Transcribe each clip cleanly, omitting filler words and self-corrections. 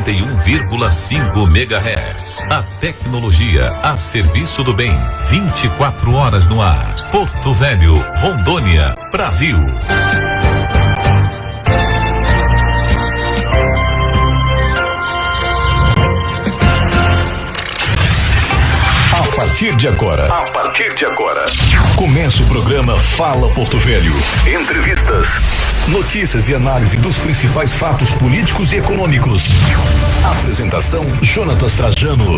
91,5 MHz. A tecnologia a serviço do bem. 24 horas no ar. Porto Velho, Rondônia, Brasil. A partir de agora, começa o programa Fala Porto Velho. Entrevistas, notícias e análise dos principais fatos políticos e econômicos. Apresentação: Jonatas Trajano.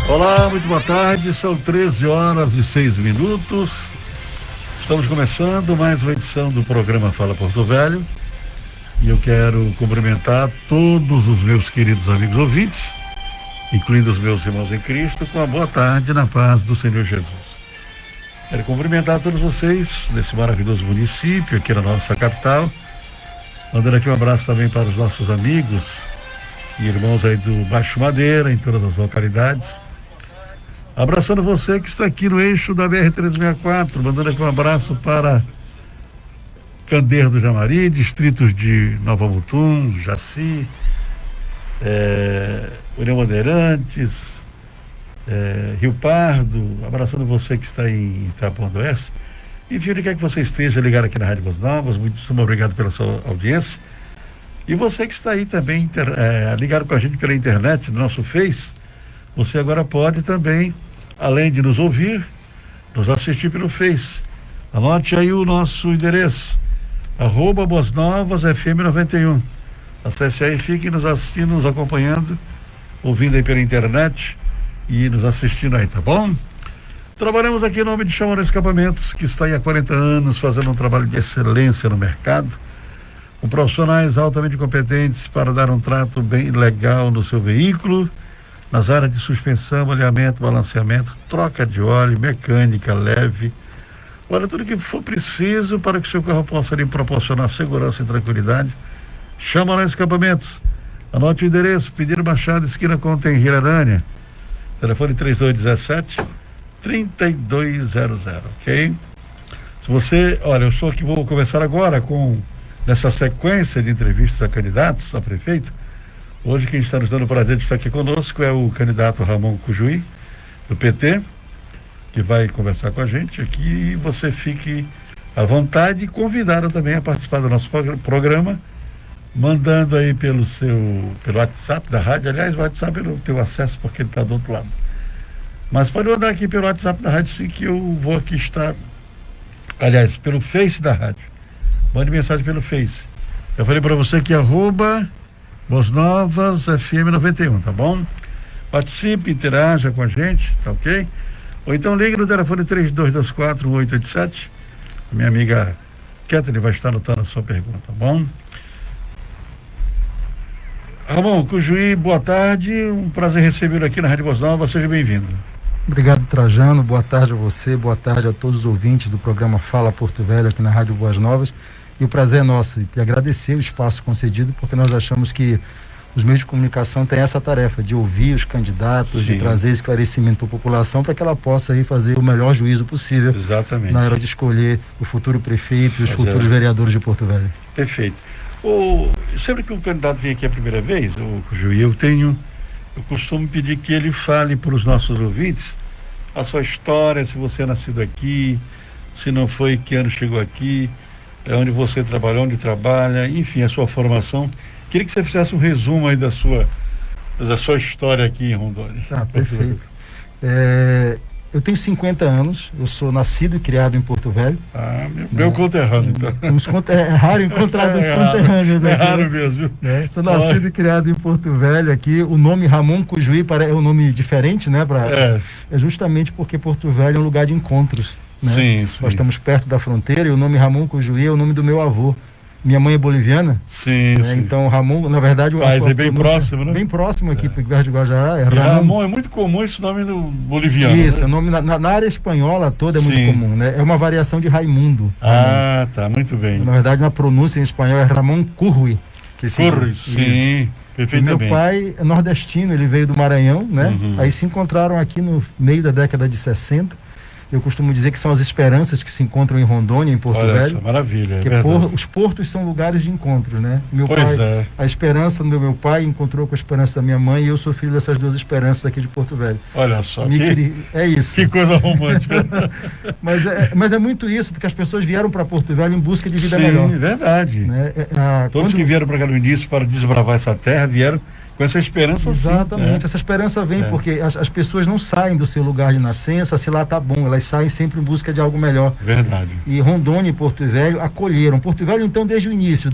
Olá, muito boa tarde, são 13h06. Estamos começando mais uma edição do programa Fala Porto Velho e eu quero cumprimentar todos os meus queridos amigos ouvintes, incluindo os meus irmãos em Cristo, com a boa tarde na paz do Senhor Jesus. Quero cumprimentar todos vocês nesse maravilhoso município aqui na nossa capital, mandando aqui um abraço também para os nossos amigos e irmãos aí do Baixo Madeira, em todas as localidades. Abraçando você que está aqui no eixo da BR-364, mandando aqui um abraço para Candeiro do Jamari, distritos de Nova Mutum, Jaci, União Bandeirantes, Rio Pardo, abraçando você que está em Itapuã do Oeste. Enfim, onde quer que você esteja ligado aqui na Rádio Boas Novas, muito obrigado pela sua audiência. E você que está aí também ligado com a gente pela internet, no nosso Face, você agora pode também, além de nos ouvir, nos assistir pelo Face. Anote aí o nosso endereço, @Boas Novas FM 91. Acesse aí, fique nos assistindo, nos acompanhando, ouvindo aí pela internet e nos assistindo aí, tá bom? Trabalhamos aqui em nome de Chamorro Escapamentos, que está aí há 40 anos fazendo um trabalho de excelência no mercado, com profissionais altamente competentes para dar um trato bem legal no seu veículo, nas áreas de suspensão, alinhamento, balanceamento, troca de óleo, mecânica leve. Olha, tudo que for preciso para que seu carro possa lhe proporcionar segurança e tranquilidade. Chama lá Escapamentos. Anote o endereço: Pedro Machado, esquina com Tenreira Aranha. Telefone 3217-3200, ok? Se você, olha, eu sou aqui, vou começar agora nessa sequência de entrevistas a candidatos a prefeito. Hoje quem está nos dando o prazer de estar aqui conosco é o candidato Ramon Cujuí, do PT, que vai conversar com a gente aqui. Você fique à vontade e convidado também a participar do nosso programa, mandando aí pelo WhatsApp da rádio. Aliás, o WhatsApp eu não tenho acesso porque ele está do outro lado. Mas pode mandar aqui pelo WhatsApp da rádio, sim, que eu vou aqui estar, aliás, pelo Face da rádio. Mande mensagem pelo Face. Eu falei para você que Boas Novas FM 91, tá bom? Participe, interaja com a gente, tá ok? Ou então ligue no telefone 3224-1887. Minha amiga Kathleen vai estar anotando a sua pergunta, tá bom? Ramon Cujuí, boa tarde, um prazer recebê-lo aqui na Rádio Boas Novas, seja bem-vindo. Obrigado, Trajano, boa tarde a você, boa tarde a todos os ouvintes do programa Fala Porto Velho aqui na Rádio Boas Novas. E o prazer é nosso, e agradecer o espaço concedido, porque nós achamos que os meios de comunicação têm essa tarefa de ouvir os candidatos, sim, de trazer esclarecimento para a população para que ela possa aí fazer o melhor juízo possível. Exatamente. Na hora de escolher o futuro prefeito e os futuros vereadores de Porto Velho. Perfeito. Sempre que um candidato vem aqui a primeira vez, o Cujuí, eu costumo pedir que ele fale para os nossos ouvintes a sua história, se você é nascido aqui, se não foi, que ano chegou aqui, onde você trabalhou, onde trabalha, enfim, a sua formação. Queria que você fizesse um resumo aí da sua história aqui em Rondônia. Perfeito. Eu tenho 50 anos, eu sou nascido e criado em Porto Velho. Meu conterrâneo, então. É raro encontrar dois conterrâneos aqui. É raro mesmo. Sou nascido e criado em Porto Velho é o nome Ramon Cujuí é um nome diferente, né? É justamente porque Porto Velho é um lugar de encontros. Né? Sim. Nós estamos perto da fronteira e o nome Ramon Cujuí é o nome do meu avô. Minha mãe é boliviana. Sim. Então, Ramon, na verdade... É bem próximo, né? Bem próximo aqui, perto de Guajará. Ramon é muito comum esse nome no boliviano. Isso, né? o nome na área espanhola toda é muito comum, né? É uma variação de Raimundo. Tá, muito bem. Na verdade, na pronúncia em espanhol é Ramon Currui. Currui, sim, perfeitamente. Meu pai é nordestino, ele veio do Maranhão, né? Aí se encontraram aqui no meio da década de 60. Eu costumo dizer que são as esperanças que se encontram em Rondônia, em Porto Velho. Maravilha, os portos são lugares de encontro, né? A esperança do meu pai encontrou com a esperança da minha mãe e eu sou filho dessas duas esperanças aqui de Porto Velho. Olha só, é isso. Que coisa romântica. mas é muito isso, porque as pessoas vieram para Porto Velho em busca de vida melhor. Sim, verdade. Né? Todos que vieram para cá no início para desbravar essa terra vieram com essa esperança. Exatamente, essa esperança vem porque as pessoas não saem do seu lugar de nascença se lá tá bom, elas saem sempre em busca de algo melhor. Verdade. E Rondônia e Porto Velho acolheram. Porto Velho, então, desde o início,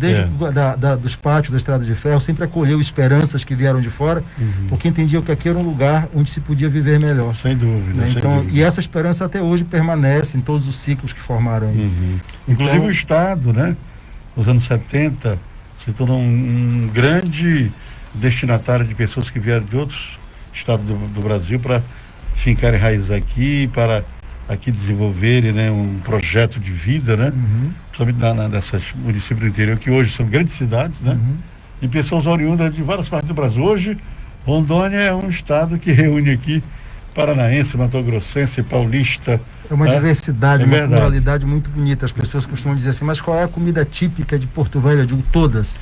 dos pátios da Estrada de Ferro, sempre acolheu esperanças que vieram de fora, porque entendiam que aqui era um lugar onde se podia viver melhor. Sem dúvida. Né? Então, e essa esperança até hoje permanece em todos os ciclos que formaram aí. Inclusive o Estado, né? Nos anos 70, se tornou um grande destinatário de pessoas que vieram de outros estados do Brasil para fincarem raízes aqui, para aqui desenvolverem, né, um projeto de vida, né? Principalmente nessas municípios do interior, que hoje são grandes cidades, né? E pessoas oriundas de várias partes do Brasil. Hoje, Rondônia é um estado que reúne aqui paranaense, matogrossense, paulista. É uma diversidade, uma pluralidade muito bonita. As pessoas costumam dizer assim, mas qual é a comida típica de Porto Velho? Eu digo todas.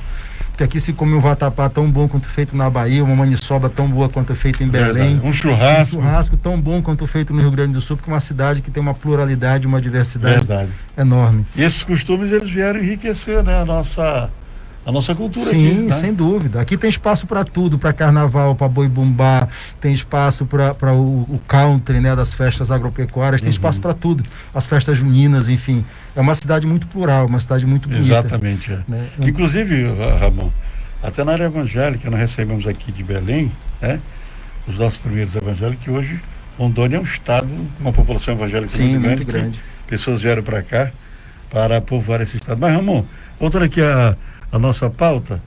Porque aqui se come um vatapá tão bom quanto feito na Bahia, uma maniçoba tão boa quanto feito em Belém. Um churrasco tão bom quanto feito no Rio Grande do Sul, porque é uma cidade que tem uma pluralidade, uma diversidade enorme. E esses costumes, eles vieram enriquecer, né, a nossa cultura. Sim, aqui, né? Sem dúvida. Aqui tem espaço para tudo, para carnaval, para boi bumbá, tem espaço para o country, né, das festas agropecuárias, tem espaço para tudo. As festas juninas, enfim. É uma cidade muito plural, uma cidade muito bonita. Exatamente. Né? Inclusive, Ramon, até na área evangélica, nós recebemos aqui de Belém, né, os nossos primeiros evangélicos, que hoje Rondônia é um estado com uma população evangélica muito grande. Pessoas vieram para cá para povoar esse estado. Mas, Ramon, voltando aqui a nossa pauta,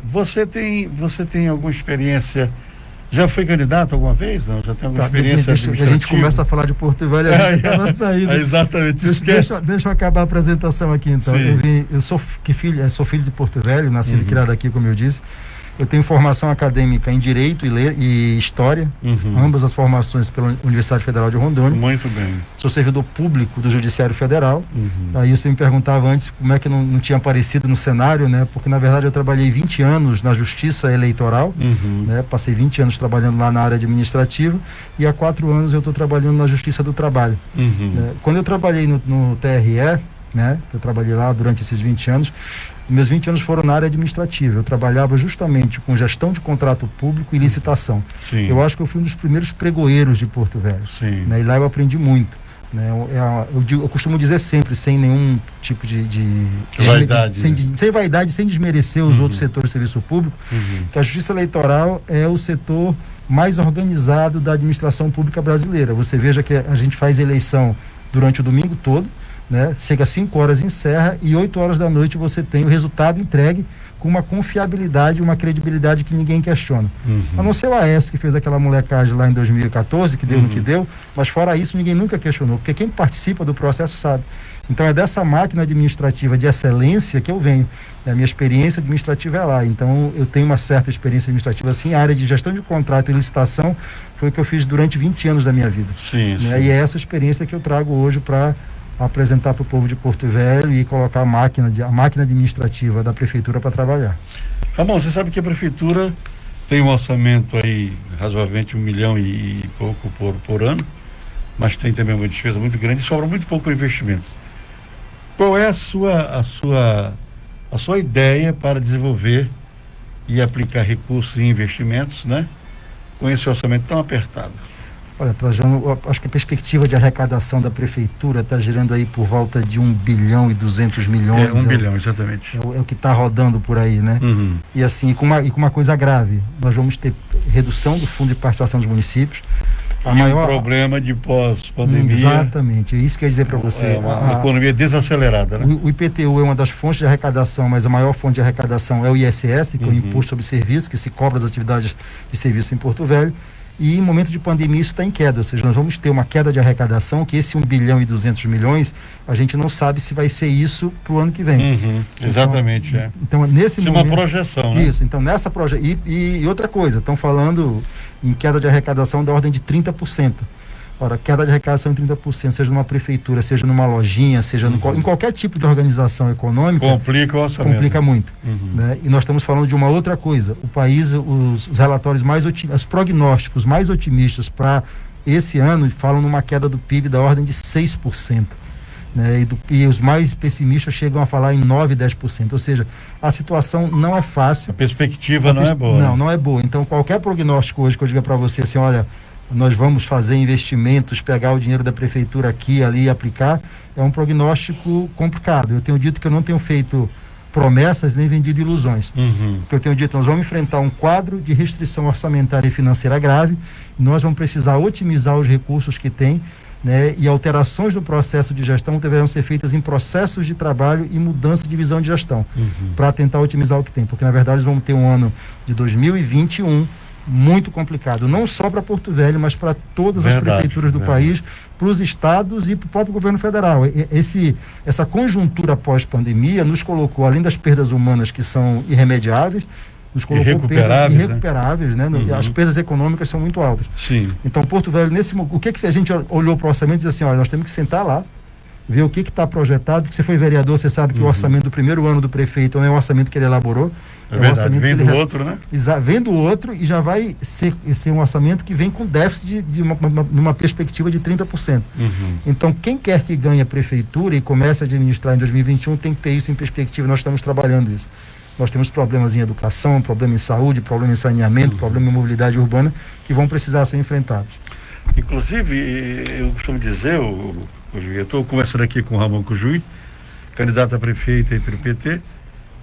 você tem alguma experiência? Já foi candidato alguma vez? Não? Já tem alguma experiência administrativa? A gente começa a falar de Porto Velho, a saída. Exatamente. Deixa eu acabar a apresentação aqui, então. Eu sou filho de Porto Velho, nascido e criado aqui, como eu disse. Eu tenho formação acadêmica em Direito e História, ambas as formações pela Universidade Federal de Rondônia. Muito bem. Sou servidor público do Judiciário Federal. Aí você me perguntava antes como é que não tinha aparecido no cenário, né? Porque, na verdade, eu trabalhei 20 anos na Justiça Eleitoral, né? Passei 20 anos trabalhando lá na área administrativa e há 4 anos eu estou trabalhando na Justiça do Trabalho. Né? Quando eu trabalhei no TRE, né? Que eu trabalhei lá durante esses 20 anos, meus 20 anos foram na área administrativa. Eu trabalhava justamente com gestão de contrato público e licitação. Eu acho que eu fui um dos primeiros pregoeiros de Porto Velho. Né? E lá eu aprendi muito. Né? Eu costumo dizer sempre, sem nenhum tipo de vaidade, sem vaidade, sem desmerecer os outros setores de serviço público, que a Justiça Eleitoral é o setor mais organizado da administração pública brasileira. Você veja que a gente faz eleição durante o domingo todo, né? Chega às 5 horas, encerra e 8 horas da noite você tem o resultado entregue com uma confiabilidade, uma credibilidade que ninguém questiona. A não ser o Aécio, que fez aquela molecagem lá em 2014, que deu no que deu, mas fora isso ninguém nunca questionou, porque quem participa do processo sabe. Então é dessa máquina administrativa de excelência que eu venho. A minha experiência administrativa é lá. Então eu tenho uma certa experiência administrativa assim, a área de gestão de contrato e licitação foi o que eu fiz durante 20 anos da minha vida. Né? E é essa experiência que eu trago hoje para apresentar para o povo de Porto Velho e colocar a máquina administrativa da prefeitura para trabalhar. Ramon, você sabe que a prefeitura tem um orçamento aí razoavelmente 1 milhão e pouco por ano, mas tem também uma despesa muito grande e sobra muito pouco para investimento. Qual é a sua ideia para desenvolver e aplicar recursos e investimentos, né, com esse orçamento tão apertado? Olha, Trajano, acho que a perspectiva de arrecadação da prefeitura está girando aí por volta de 1 bilhão e 200 milhões. 1 bilhão, exatamente. É o que está rodando por aí, né? Uhum. E assim, com uma coisa grave, nós vamos ter redução do fundo de participação dos municípios. Um problema de pós-pandemia. Exatamente, é isso que eu ia dizer para você. Uma economia desacelerada, né? O IPTU é uma das fontes de arrecadação, mas a maior fonte de arrecadação é o ISS, que é o Imposto sobre Serviços, que se cobra das atividades de serviço em Porto Velho. E em momento de pandemia isso está em queda, ou seja, nós vamos ter uma queda de arrecadação, que esse 1 bilhão e 200 milhões, a gente não sabe se vai ser isso para o ano que vem. Exatamente, então, nesse momento, é uma projeção, né? Isso, então nessa projeção, e outra coisa, estão falando em queda de arrecadação da ordem de 30%. Ora, queda de arrecadação em 30%, seja numa prefeitura, seja numa lojinha, seja em qualquer tipo de organização econômica, complica o orçamento. Complica muito. Né? E nós estamos falando de uma outra coisa. O país, os relatórios os prognósticos mais otimistas para esse ano falam numa queda do PIB da ordem de 6%. Né? E os mais pessimistas chegam a falar em 9%, 10%. Ou seja, a situação não é fácil. A perspectiva não é boa. Não é boa. Então, qualquer prognóstico hoje que eu diga para você assim, olha, nós vamos fazer investimentos, pegar o dinheiro da prefeitura aqui, ali e aplicar, é um prognóstico complicado. Eu tenho dito que eu não tenho feito promessas nem vendido ilusões. Que eu tenho dito, nós vamos enfrentar um quadro de restrição orçamentária e financeira grave, nós vamos precisar otimizar os recursos que tem, né, e alterações no processo de gestão deverão ser feitas em processos de trabalho e mudança de visão de gestão, para tentar otimizar o que tem, porque na verdade nós vamos ter um ano de 2021 muito complicado, não só para Porto Velho, mas para todas as prefeituras do país, para os estados e para o próprio governo federal. Essa conjuntura pós-pandemia nos colocou, além das perdas humanas que são irremediáveis, nos colocou irrecuperáveis, né? As perdas econômicas são muito altas. Sim. Então, Porto Velho, o que a gente olhou para o orçamento e disse assim, olha, nós temos que sentar lá, ver o que está projetado, porque você foi vereador, você sabe que o orçamento do primeiro ano do prefeito não é um orçamento que ele elaborou. É verdade, vem do outro, né? Vem do outro e já vai ser um orçamento que vem com déficit de uma perspectiva de 30%. Então, quem quer que ganhe a prefeitura e comece a administrar em 2021 tem que ter isso em perspectiva. Nós estamos trabalhando isso. Nós temos problemas em educação, problema em saúde, problema em saneamento, problema em mobilidade urbana, que vão precisar ser enfrentados. Inclusive, eu costumo dizer, eu estou conversando aqui com o Ramon Cujuí, candidato a prefeito aí pelo PT,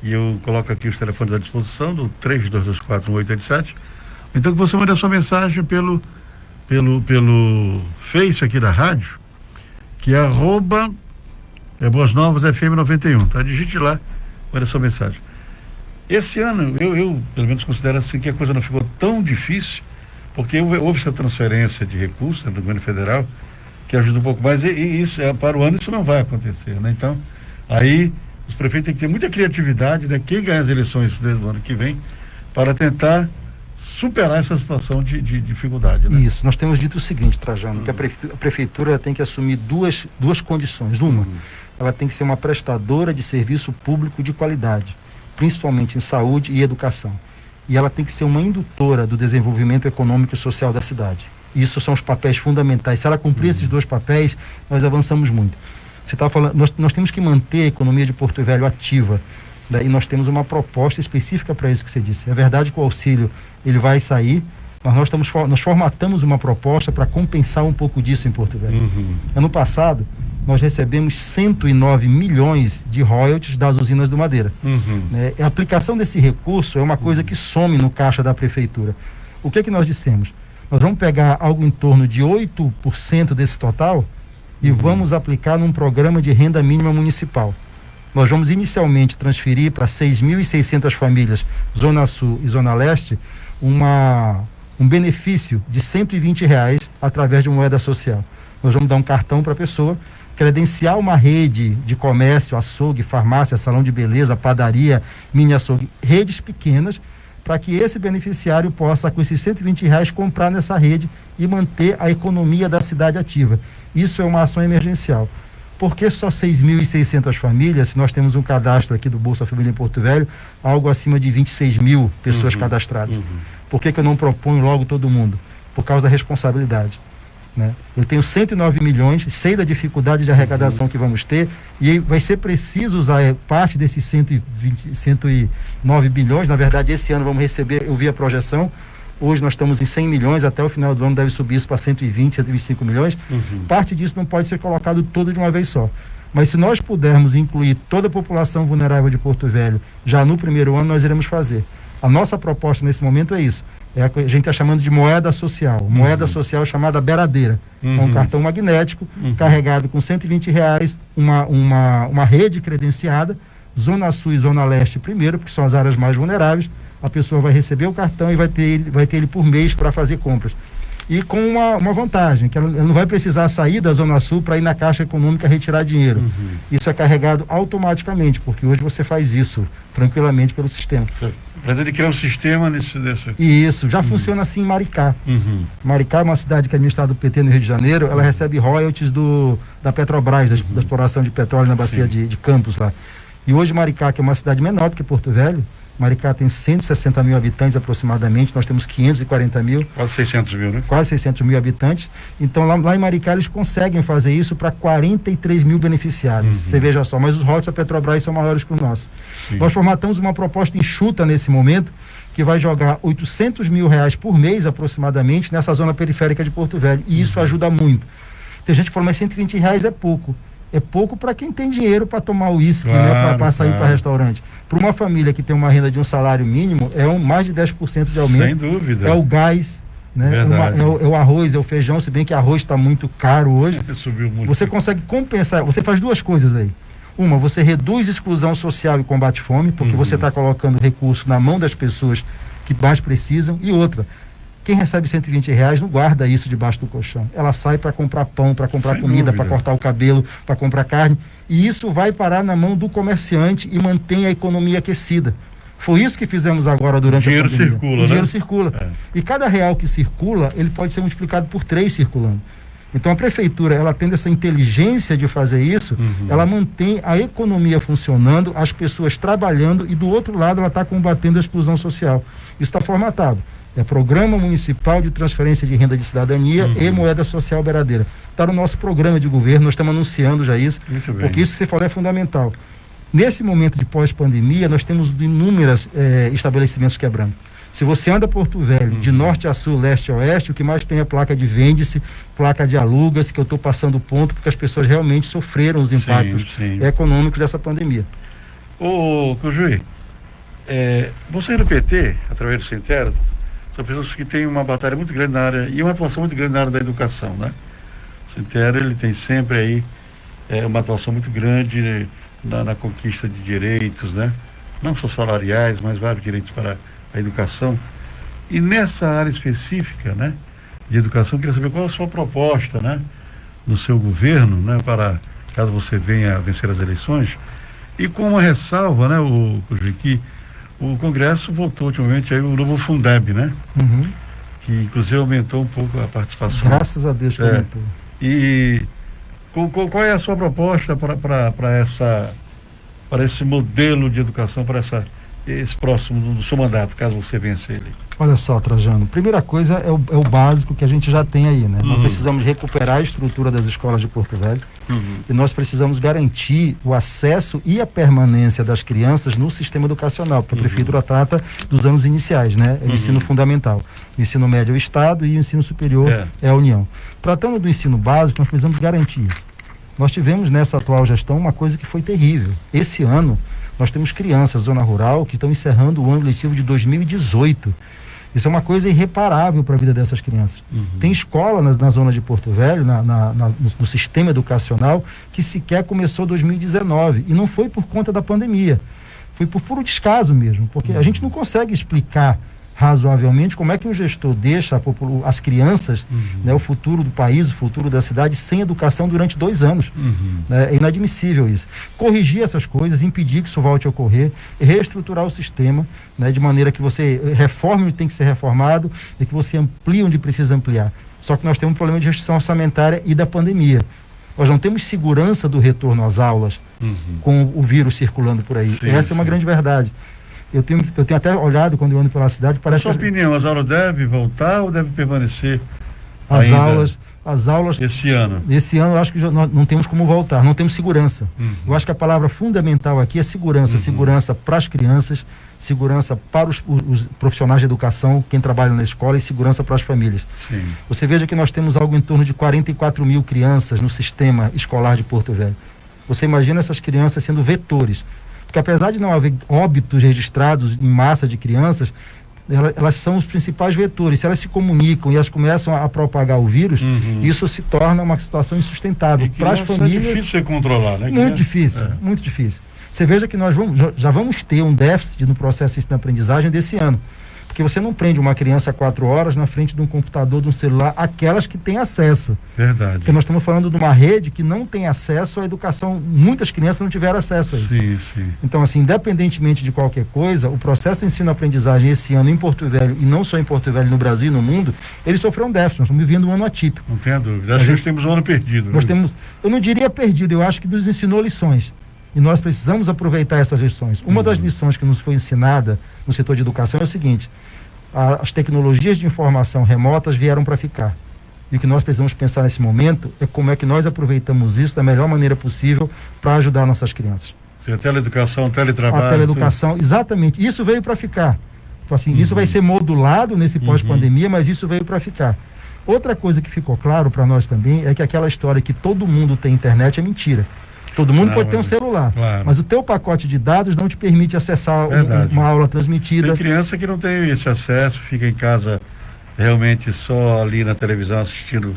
e eu coloco aqui os telefones à disposição do 32241887. Então que você mande a sua mensagem pelo Face aqui da rádio, que é @Boas Novas FM 91, tá? Digite lá, mande a sua mensagem. Esse ano eu pelo menos considero assim que a coisa não ficou tão difícil, porque houve essa transferência de recursos do governo federal que ajuda um pouco mais, e isso para o ano isso não vai acontecer, né? Então aí os prefeitos têm que ter muita criatividade, né? Quem ganha as eleições do ano que vem, para tentar superar essa situação de dificuldade, né? Isso, nós temos dito o seguinte, Trajano, que a prefeitura tem que assumir duas condições. Uma, ela tem que ser uma prestadora de serviço público de qualidade, principalmente em saúde e educação. E ela tem que ser uma indutora do desenvolvimento econômico e social da cidade. Isso são os papéis fundamentais. Se ela cumprir esses dois papéis, nós avançamos muito. Você está falando, nós temos que manter a economia de Porto Velho ativa, né? E nós temos uma proposta específica para isso que você disse. É verdade que o auxílio ele vai sair, mas nós formatamos uma proposta para compensar um pouco disso em Porto Velho. Ano passado, nós recebemos 109 milhões de royalties das usinas do Madeira. Né? A aplicação desse recurso é uma coisa que some no caixa da prefeitura. O que nós dissemos? Nós vamos pegar algo em torno de 8% desse total e vamos aplicar num programa de renda mínima municipal. Nós vamos inicialmente transferir para 6.600 famílias, Zona Sul e Zona Leste, um benefício de R$120 através de moeda social. Nós vamos dar um cartão para a pessoa, credenciar uma rede de comércio, açougue, farmácia, salão de beleza, padaria, mini açougue, redes pequenas, para que esse beneficiário possa, com esses R$120, comprar nessa rede e manter a economia da cidade ativa. Isso é uma ação emergencial. Por que só 6.600 famílias, se nós temos um cadastro aqui do Bolsa Família em Porto Velho, algo acima de 26 mil pessoas cadastradas? Por que eu não proponho logo todo mundo? Por causa da responsabilidade. Né? Eu tenho 109 milhões, sei da dificuldade de arrecadação que vamos ter, e vai ser preciso usar parte desses 109 bilhões. Na verdade, esse ano vamos receber, eu vi a projeção, Hoje nós estamos em 100 milhões, até o final do ano deve subir isso para 120, 125 milhões. Parte disso não pode ser colocado todo de uma vez só. Mas se nós pudermos incluir toda a população vulnerável de Porto Velho já no primeiro ano, nós iremos fazer. A nossa proposta nesse momento é isso. A gente está chamando de moeda social. Moeda social chamada beiradeira. É um cartão magnético carregado com R$120, uma rede credenciada, Zona Sul e Zona Leste primeiro, porque são as áreas mais vulneráveis. A pessoa vai receber o cartão e vai ter ele por mês para fazer compras. E com uma vantagem, que ela não vai precisar sair da Zona Sul para ir na Caixa Econômica retirar dinheiro. Isso é carregado automaticamente, porque hoje você faz isso tranquilamente pelo sistema. Pretende criar um sistema nesse... E isso, já funciona assim em Maricá. Maricá é uma cidade que é administrada do PT no Rio de Janeiro, ela recebe royalties da Petrobras, da exploração de petróleo na bacia de Campos lá. E hoje Maricá, que é uma cidade menor do que Porto Velho, Maricá tem 160 mil habitantes aproximadamente, nós temos 540 mil. Quase 600 mil, né? Quase 600 mil habitantes. Então lá em Maricá eles conseguem fazer isso para 43 mil beneficiários. Você veja só, mas os royalties da Petrobras são maiores que o nosso. Nós formatamos uma proposta enxuta nesse momento, que vai jogar R$800 mil por mês aproximadamente nessa zona periférica de Porto Velho. E isso ajuda muito. Tem gente que fala, mas R$120 é pouco. É pouco para quem tem dinheiro para tomar uísque, né, para sair para restaurante. Para uma família que tem uma renda de um salário mínimo, é mais de 10% de aumento. Sem dúvida. É o gás, né? É o arroz, é o feijão, se bem que arroz está muito caro hoje. Subiu muito. Você consegue compensar, você faz duas coisas aí. Uma, você reduz exclusão social e combate fome, porque você está colocando recursos na mão das pessoas que mais precisam. E outra, quem recebe R$120 não guarda isso debaixo do colchão. Ela sai para comprar pão, para comprar Sem comida, dúvida. para cortar o cabelo, para comprar carne. E isso vai parar na mão do comerciante e mantém a economia aquecida. Foi isso que fizemos agora durante a pandemia. O dinheiro circula, né? O dinheiro circula. E cada real que circula, ele pode ser multiplicado por 3 circulando. Então a prefeitura, ela tendo essa inteligência de fazer isso, ela mantém a economia funcionando, as pessoas trabalhando e do outro lado ela está combatendo a exclusão social. Isso está formatado. É Programa Municipal de Transferência de Renda de Cidadania e Moeda Social Beiradeira. Está no nosso programa de governo, nós estamos anunciando já isso, porque isso que você falou é fundamental. Nesse momento de pós-pandemia, nós temos inúmeros estabelecimentos quebrando. Se você anda Porto Velho, de norte a sul, leste a oeste, o que mais tem é placa de vende-se, placa de aluga-se, que eu estou passando ponto, porque as pessoas realmente sofreram os impactos econômicos dessa pandemia. Ô, Cojuí, você no PT, através do Sintero, são pessoas que têm uma batalha muito grande na área, e uma atuação muito grande na área da educação, né? O Sintero, ele tem sempre aí uma atuação muito grande na conquista de direitos, né? Não só salariais, mas vários direitos para a educação. E nessa área específica, né, de educação, eu queria saber qual é a sua proposta, né, no seu governo, né, para caso você venha a vencer as eleições. E com uma ressalva, né, que o Congresso votou ultimamente aí o novo Fundeb, né? Que inclusive aumentou um pouco a participação. Graças a Deus que aumentou. E qual é a sua proposta para esse modelo de educação, para esse próximo do seu mandato, caso você vença ele? Olha só, Trajano, primeira coisa é o básico que a gente já tem aí, né? Nós precisamos recuperar a estrutura das escolas de Porto Velho e nós precisamos garantir o acesso e a permanência das crianças no sistema educacional, porque a prefeitura trata dos anos iniciais, né? É o ensino fundamental. O ensino médio é o Estado e o ensino superior é a União. Tratando do ensino básico, nós precisamos garantir isso. Nós tivemos nessa atual gestão uma coisa que foi terrível. Esse ano, nós temos crianças, zona rural, que estão encerrando o ano letivo de 2018. Isso é uma coisa irreparável para a vida dessas crianças. Tem escola na zona de Porto Velho, no sistema educacional, que sequer começou 2019. E não foi por conta da pandemia. Foi por puro descaso mesmo. Porque a gente não consegue explicar razoavelmente como é que um gestor deixa as crianças, né, o futuro do país, o futuro da cidade, sem educação durante 2 anos. É inadmissível isso. Corrigir essas coisas, impedir que isso volte a ocorrer, reestruturar o sistema, né, de maneira que você reforme onde tem que ser reformado e que você amplie onde precisa ampliar. Só que nós temos um problema de restrição orçamentária e da pandemia. Nós não temos segurança do retorno às aulas com o vírus circulando por aí. Essa é uma grande verdade. Eu tenho até olhado quando eu ando pela cidade, parece. Sua opinião, as aulas devem voltar ou devem permanecer? As as aulas... Esse ano eu acho que nós não temos como voltar, não temos segurança. Eu acho que a palavra fundamental aqui é segurança. Segurança para as crianças, segurança para os profissionais de educação, quem trabalha na escola, e segurança para as famílias. Sim. Você veja que nós temos algo em torno de 44 mil crianças no sistema escolar de Porto Velho. Você imagina essas crianças sendo vetores. Porque apesar de não haver óbitos registrados em massa de crianças, elas são os principais vetores. Se elas se comunicam e elas começam a propagar o vírus, isso se torna uma situação insustentável para as famílias. É difícil de controlar, né? Muito difícil, muito difícil. Você veja que nós já vamos ter um déficit no processo de ensino-aprendizagem desse ano. Porque você não prende uma criança 4 horas na frente de um computador, de um celular, aquelas que têm acesso. Verdade. Porque nós estamos falando de uma rede que não tem acesso à educação. Muitas crianças não tiveram acesso a isso. Sim, sim. Então, assim, independentemente de qualquer coisa, o processo de ensino-aprendizagem esse ano em Porto Velho, e não só em Porto Velho, no Brasil e no mundo, ele sofreu um déficit. Nós estamos vivendo um ano atípico. Não tenha dúvida. Acho que nós temos um ano perdido. Nós temos, eu não diria perdido, eu acho que nos ensinou lições. E nós precisamos aproveitar essas lições. Uma das lições que nos foi ensinada no setor de educação é o seguinte: as tecnologias de informação remotas vieram para ficar. E o que nós precisamos pensar nesse momento é como é que nós aproveitamos isso da melhor maneira possível para ajudar nossas crianças. A teleeducação, teletrabalho. A teleeducação, tudo. Exatamente. Isso veio para ficar. Então, assim, isso vai ser modulado nesse pós-pandemia, mas isso veio para ficar. Outra coisa que ficou claro para nós também é que aquela história que todo mundo tem internet é mentira. Todo mundo pode ter um celular, mas o teu pacote de dados não te permite acessar uma aula transmitida. Tem criança que não tem esse acesso, fica em casa realmente só ali na televisão assistindo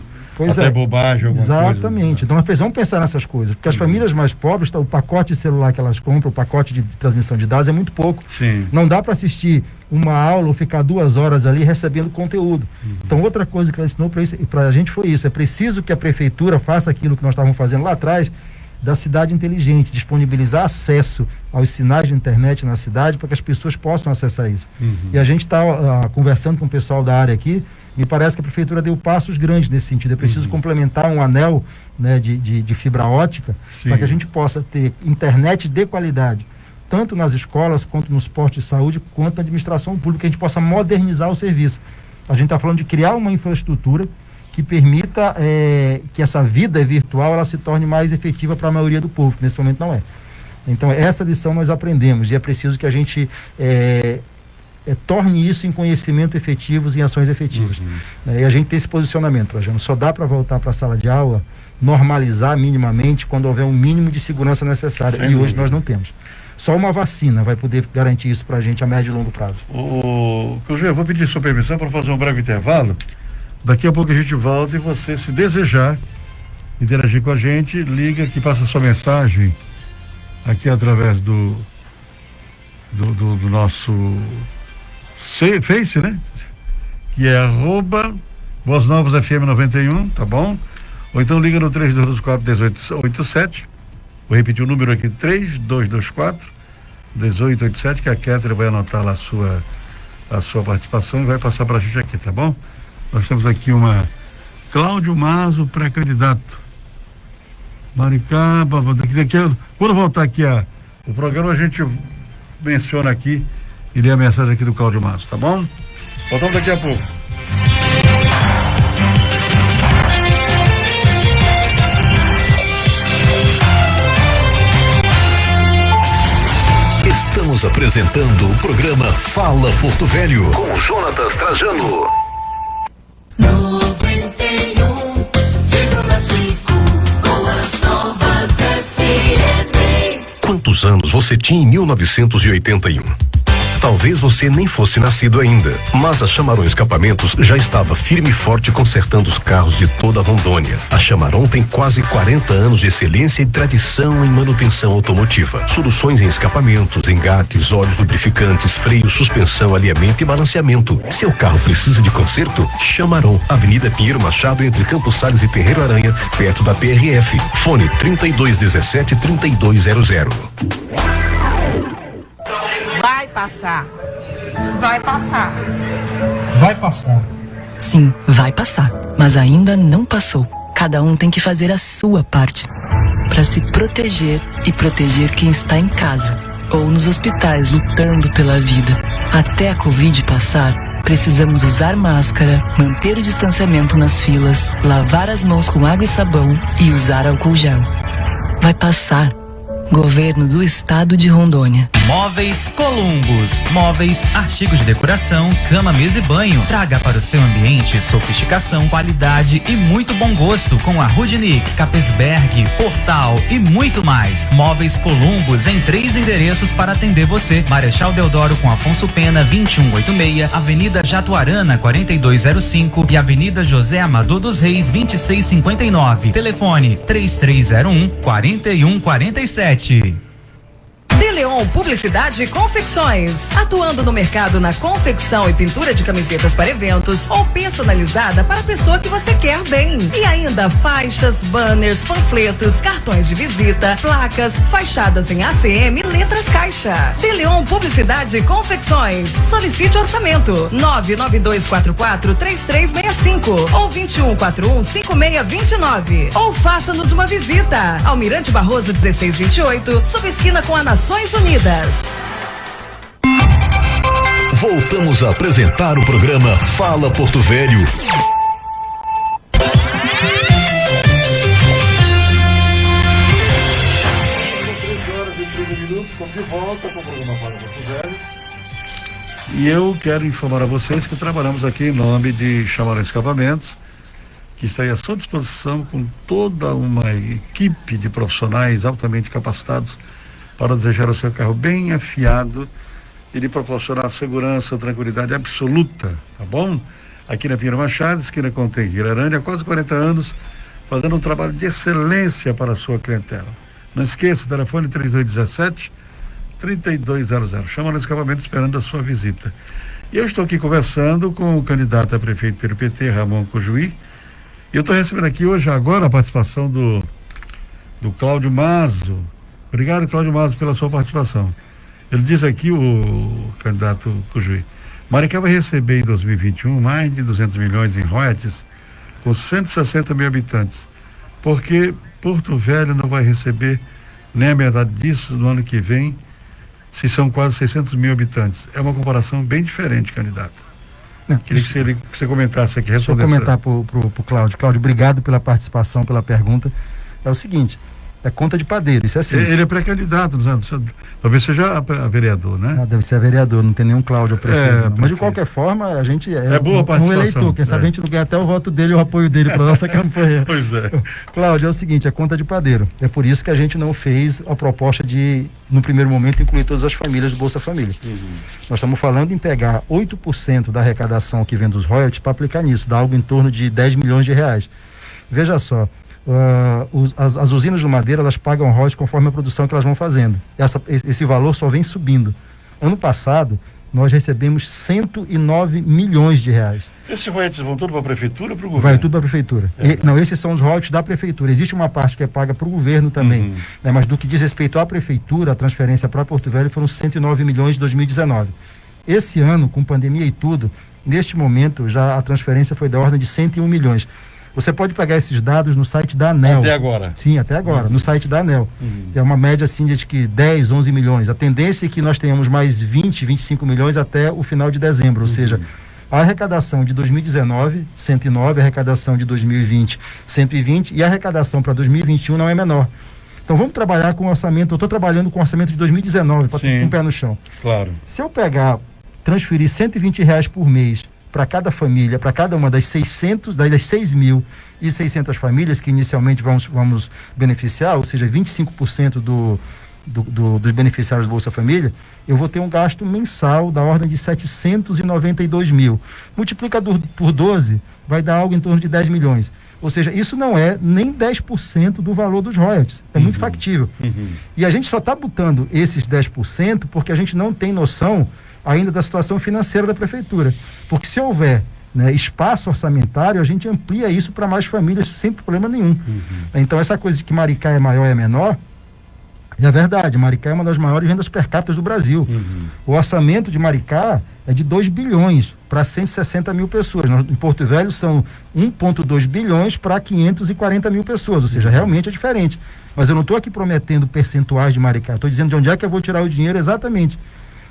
bobagem, alguma coisa. Exatamente. Então nós precisamos pensar nessas coisas, porque as famílias mais pobres, o pacote de celular que elas compram, o pacote de transmissão de dados é muito pouco. Sim. Não dá para assistir uma aula ou ficar 2 horas ali recebendo conteúdo. Então outra coisa que ela ensinou para a gente foi isso: é preciso que a prefeitura faça aquilo que nós estávamos fazendo lá atrás, da cidade inteligente, disponibilizar acesso aos sinais de internet na cidade para que as pessoas possam acessar isso. E a gente está conversando com o pessoal da área aqui, me parece que a prefeitura deu passos grandes nesse sentido. É preciso complementar um anel, né, de fibra ótica, para que a gente possa ter internet de qualidade, tanto nas escolas, quanto nos postos de saúde, quanto na administração pública, que a gente possa modernizar o serviço. A gente está falando de criar uma infraestrutura que permita que essa vida virtual ela se torne mais efetiva para a maioria do povo, que nesse momento não é. Então essa lição nós aprendemos, e é preciso que a gente torne isso em conhecimento efetivos e em ações efetivas. E a gente tem esse posicionamento, Trajano. Só dá para voltar para a sala de aula, normalizar minimamente, quando houver um mínimo de segurança necessária. Sem dúvida. Hoje nós não temos. Só uma vacina vai poder garantir isso para a gente a médio e longo prazo. Eu vou pedir sua permissão para fazer um breve intervalo. Daqui a pouco a gente volta, e você, se desejar interagir com a gente, liga aqui, passa sua mensagem aqui através do nosso Face, né? Que é @Boas Novas FM 91, tá bom? Ou então liga no 3224-1887. Vou repetir o número aqui: 3224-1887, que a Kétria vai anotar lá a sua participação e vai passar pra gente aqui, tá bom? Nós temos aqui uma Cláudio Mazo, pré-candidato. Maricaba, quando voltar aqui o programa, a gente menciona aqui e lê a mensagem aqui do Cláudio Mazo, tá bom? Voltamos daqui a pouco. Estamos apresentando o programa Fala Porto Velho com Jonatas Trajano. 91,5 Boas Novas FM. Quantos anos você tinha em 1981? Talvez você nem fosse nascido ainda, mas a Chamarão Escapamentos já estava firme e forte consertando os carros de toda a Rondônia. A Chamarão tem quase 40 anos de excelência e tradição em manutenção automotiva. Soluções em escapamentos, engates, óleos lubrificantes, freios, suspensão, alinhamento e balanceamento. Seu carro precisa de conserto? Chamarão, Avenida Pinheiro Machado, entre Campos Sales e Terreiro Aranha, perto da PRF. Fone 3217-3200. Vai passar. Vai passar. Vai passar. Sim, vai passar, mas ainda não passou. Cada um tem que fazer a sua parte para se proteger e proteger quem está em casa ou nos hospitais lutando pela vida. Até a Covid passar, Precisamos usar máscara, manter o distanciamento nas filas, lavar as mãos com água e sabão e usar álcool gel. Vai passar. Governo do Estado de Rondônia. Móveis Columbus. Móveis, artigos de decoração, cama, mesa e banho. Traga para o seu ambiente sofisticação, qualidade e muito bom gosto com a Rudnick, Capesberg, Portal e muito mais. Móveis Columbus em 3 endereços para atender você. Marechal Deodoro com Afonso Pena, 2186, Avenida Jatuarana, 4205 e Avenida José Amador dos Reis, 2659. Telefone 3301-4147. De Leon Publicidade e Confecções, atuando no mercado na confecção e pintura de camisetas para eventos ou personalizada para a pessoa que você quer bem. E ainda faixas, banners, panfletos, cartões de visita, placas, fachadas em ACM e letras caixa. De Leon Publicidade e Confecções. Solicite orçamento 992443365 ou 2141-5629. Ou faça-nos uma visita. Almirante Barroso 1628, sob esquina com a Nações Unidas. Voltamos a apresentar o programa Fala Porto Velho. Estamos de volta com o programa Fala Porto Velho. E eu quero informar a vocês que trabalhamos aqui em nome de Chamarão Escapamentos, que está aí à sua disposição com toda uma equipe de profissionais altamente capacitados para deixar o seu carro bem afiado e lhe proporcionar segurança, tranquilidade absoluta, tá bom? Aqui na Pinheiro Machado, esquina com Tengueira Arândia, há quase 40 anos, fazendo um trabalho de excelência para a sua clientela. Não esqueça, o telefone 3217-3200. Chama no escapamento esperando a sua visita. E eu estou aqui conversando com o candidato a prefeito pelo PT, Ramon Cujuí. E eu estou recebendo aqui hoje, agora, a participação do Cláudio Mazo. Obrigado, Cláudio Mazo, pela sua participação. Ele diz aqui, o candidato Cujuí, Maricá vai receber em 2021 mais de 200 milhões em royalties com 160 mil habitantes, porque Porto Velho não vai receber nem a metade disso no ano que vem, se são quase 600 mil habitantes. É uma comparação bem diferente, candidato. Não, queria que você comentasse aqui. Deixa eu comentar pro Cláudio. Cláudio, obrigado pela participação, pela pergunta. É o seguinte, é conta de padeiro, isso é assim. Ele é pré-candidato, talvez seja a vereador, né? Deve ser a vereador, não tem nenhum Cláudio prefeito. Mas de qualquer forma, a gente é boa participação. Um eleitor, quem sabe a gente não ganha até o voto dele, o apoio dele para nossa campanha. Pois é. Cláudio, é o seguinte, é conta de padeiro. É por isso que a gente não fez a proposta de, no primeiro momento, incluir todas as famílias do Bolsa Família. Nós estamos falando em pegar 8% da arrecadação que vem dos royalties para aplicar nisso, dá algo em torno de 10 milhões de reais. Veja só, as usinas de madeira, elas pagam royalties conforme a produção que elas vão fazendo. Esse valor só vem subindo. Ano passado, nós recebemos 109 milhões de reais. Esses royalties vão tudo para a prefeitura ou para o governo? Vai tudo para a prefeitura. Não, esses são os royalties da prefeitura. Existe uma parte que é paga para o governo também. Né? Mas do que diz respeito à prefeitura, a transferência para Porto Velho foram 109 milhões em 2019. Esse ano, com pandemia e tudo, neste momento, já a transferência foi da ordem de 101 milhões. Você pode pegar esses dados no site da ANEL. Até agora? Sim, até agora, no site da ANEL. É uma média assim de que 10, 11 milhões. A tendência é que nós tenhamos mais 20, 25 milhões até o final de dezembro. Ou seja, a arrecadação de 2019, 109, a arrecadação de 2020, 120 e a arrecadação para 2021 não é menor. Então vamos trabalhar com o orçamento. Eu estou trabalhando com o orçamento de 2019 para ter um pé no chão. Claro. Se eu transferir R$120 por mês para cada família, para cada uma das 6.600 famílias que inicialmente vamos beneficiar, ou seja, 25% dos beneficiários do Bolsa Família, eu vou ter um gasto mensal da ordem de 792 mil. Multiplica por 12, vai dar algo em torno de 10 milhões. Ou seja, isso não é nem 10% do valor dos royalties. É muito factível. E a gente só está botando esses 10% porque a gente não tem noção ainda da situação financeira da prefeitura. Porque se houver, né, espaço orçamentário, a gente amplia isso para mais famílias sem problema nenhum. Então essa coisa de que Maricá é maior e é menor, é verdade. Maricá é uma das maiores rendas per capita do Brasil. O orçamento de Maricá é de 2 bilhões para 160 mil pessoas. Em Porto Velho são 1,2 bilhões para 540 mil pessoas, ou seja, realmente é diferente. Mas eu não estou aqui prometendo percentuais de Maricá, estou dizendo de onde é que eu vou tirar o dinheiro exatamente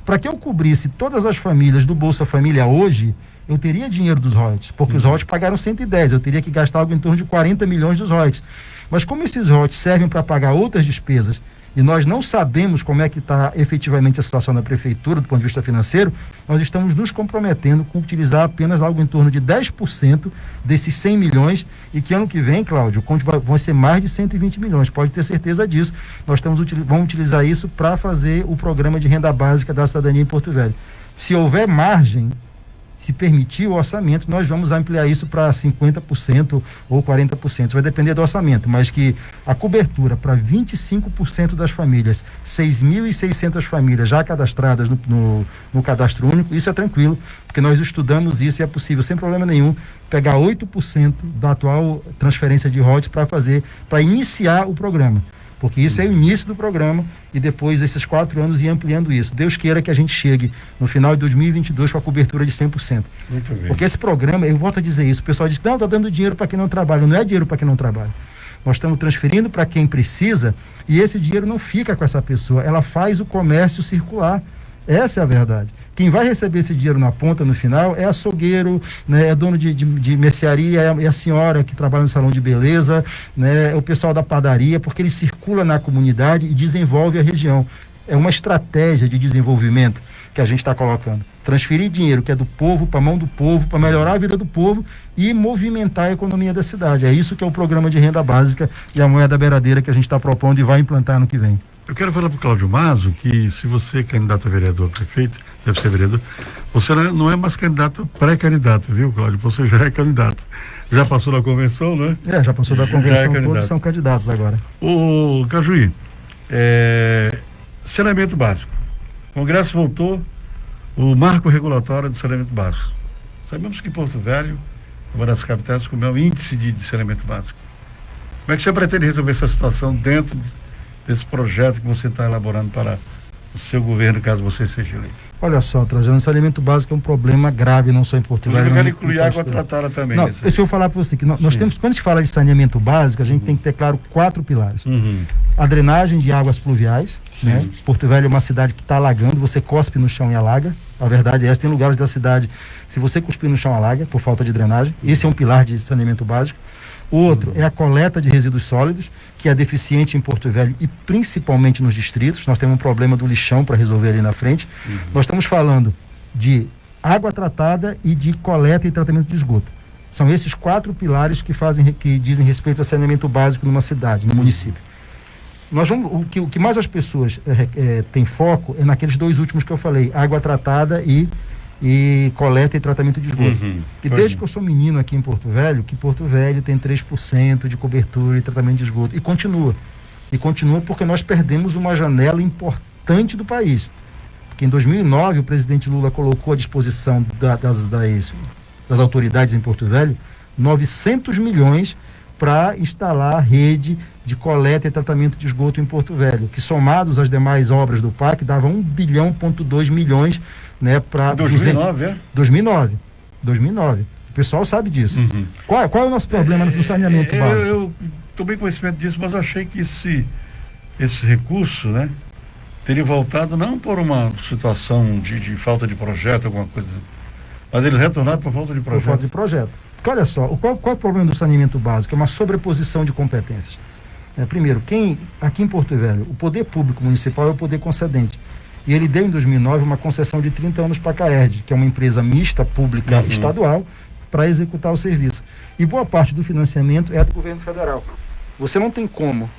Para que eu cobrisse todas as famílias do Bolsa Família hoje, eu teria dinheiro dos royalties, porque os royalties pagaram 110, eu teria que gastar algo em torno de 40 milhões dos royalties. Mas como esses royalties servem para pagar outras despesas, e nós não sabemos como é que está efetivamente a situação da prefeitura do ponto de vista financeiro, nós estamos nos comprometendo com utilizar apenas algo em torno de 10% desses 100 milhões e que ano que vem, Cláudio, vão ser mais de 120 milhões, pode ter certeza disso. Nós vamos utilizar isso para fazer o programa de renda básica da cidadania em Porto Velho. Se houver margem, se permitir o orçamento, nós vamos ampliar isso para 50% ou 40%. Vai depender do orçamento, mas que a cobertura para 25% das famílias, 6.600 famílias já cadastradas no cadastro único, isso é tranquilo, porque nós estudamos isso e é possível, sem problema nenhum, pegar 8% da atual transferência de royalties para iniciar o programa. Porque isso é o início do programa e depois desses 4 anos ir ampliando isso. Deus queira que a gente chegue no final de 2022 com a cobertura de 100%. Muito bem. Porque esse programa, eu volto a dizer isso, o pessoal diz, não, está dando dinheiro para quem não trabalha. Não é dinheiro para quem não trabalha. Nós estamos transferindo para quem precisa e esse dinheiro não fica com essa pessoa, ela faz o comércio circular. Essa é a verdade. Quem vai receber esse dinheiro na ponta, no final, é açougueiro, né, é dono de mercearia, é a senhora que trabalha no salão de beleza, né, é o pessoal da padaria, porque ele circula na comunidade e desenvolve a região. É uma estratégia de desenvolvimento que a gente está colocando. Transferir dinheiro que é do povo para a mão do povo, para melhorar a vida do povo e movimentar a economia da cidade. É isso que é o programa de renda básica e a moeda beiradeira que a gente está propondo e vai implantar no que vem. Eu quero falar para o Cláudio Mazo que se você é candidato a vereador, prefeito, deve ser vereador, você não é mais candidato, pré-candidato, viu, Cláudio? Você já é candidato. Já passou da convenção, né? Já passou da convenção, todos são candidatos agora. Ô, Cajuí, saneamento básico. O Congresso voltou o marco regulatório do saneamento básico. Sabemos que Porto Velho é uma das capitais com o maior índice de saneamento básico. Como é que você pretende resolver essa situação dentro desse projeto que você está elaborando para o seu governo, caso você seja eleito? Olha só, Trajano, saneamento básico é um problema grave, não só em Porto Velho. Eu quero incluir água tratada também. Não, deixa eu falar para você que nós temos, quando a gente fala de saneamento básico, a gente tem que ter claro 4 pilares. A drenagem de águas pluviais, né? Porto Velho é uma cidade que está alagando, você cospe no chão e alaga. A verdade é essa, tem lugares da cidade, se você cuspir no chão, alaga, por falta de drenagem. Esse é um pilar de saneamento básico. O outro é a coleta de resíduos sólidos, que é deficiente em Porto Velho e principalmente nos distritos. Nós temos um problema do lixão para resolver ali na frente. Nós estamos falando de água tratada e de coleta e tratamento de esgoto. São esses 4 pilares que dizem respeito a saneamento básico numa cidade, no município. O que mais as pessoas têm foco é naqueles 2 últimos que eu falei, água tratada e coleta e tratamento de esgoto. E desde que eu sou menino aqui em Porto Velho, que Porto Velho tem 3% de cobertura e tratamento de esgoto. E continua. E continua porque nós perdemos uma janela importante do país. Porque em 2009 o presidente Lula colocou à disposição das autoridades em Porto Velho 900 milhões para instalar a rede de coleta e tratamento de esgoto em Porto Velho, que somados às demais obras do PAC dava 1,2 bilhões, né, para 2009, 2009. O pessoal sabe disso. Qual é o nosso problema no saneamento básico? Eu tomei conhecimento disso, mas eu achei que esse recurso, né, teria voltado não por uma situação de falta de projeto, alguma coisa, mas eles retornaram por falta de projeto. Por falta de projeto. Porque olha só, qual é o problema do saneamento básico? É uma sobreposição de competências. Primeiro, aqui em Porto Velho, o poder público municipal é o poder concedente. E ele deu em 2009 uma concessão de 30 anos para a CAERD, que é uma empresa mista, pública, estadual, para executar o serviço. E boa parte do financiamento é do governo federal. Você não tem como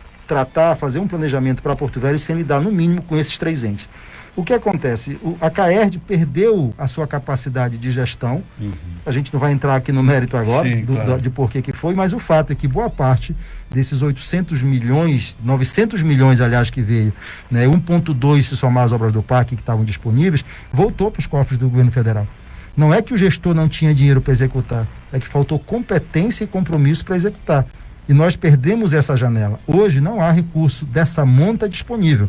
fazer um planejamento para Porto Velho sem lidar, no mínimo, com esses 3 entes. O que acontece? A CAERD perdeu a sua capacidade de gestão. A gente não vai entrar aqui no mérito agora, de por que foi, mas o fato é que boa parte desses 800 milhões, 900 milhões, aliás, que veio, né, 1,2 se somar as obras do PAC que estavam disponíveis, voltou para os cofres do governo federal. Não é que o gestor não tinha dinheiro para executar, é que faltou competência e compromisso para executar. E nós perdemos essa janela. Hoje não há recurso dessa monta disponível.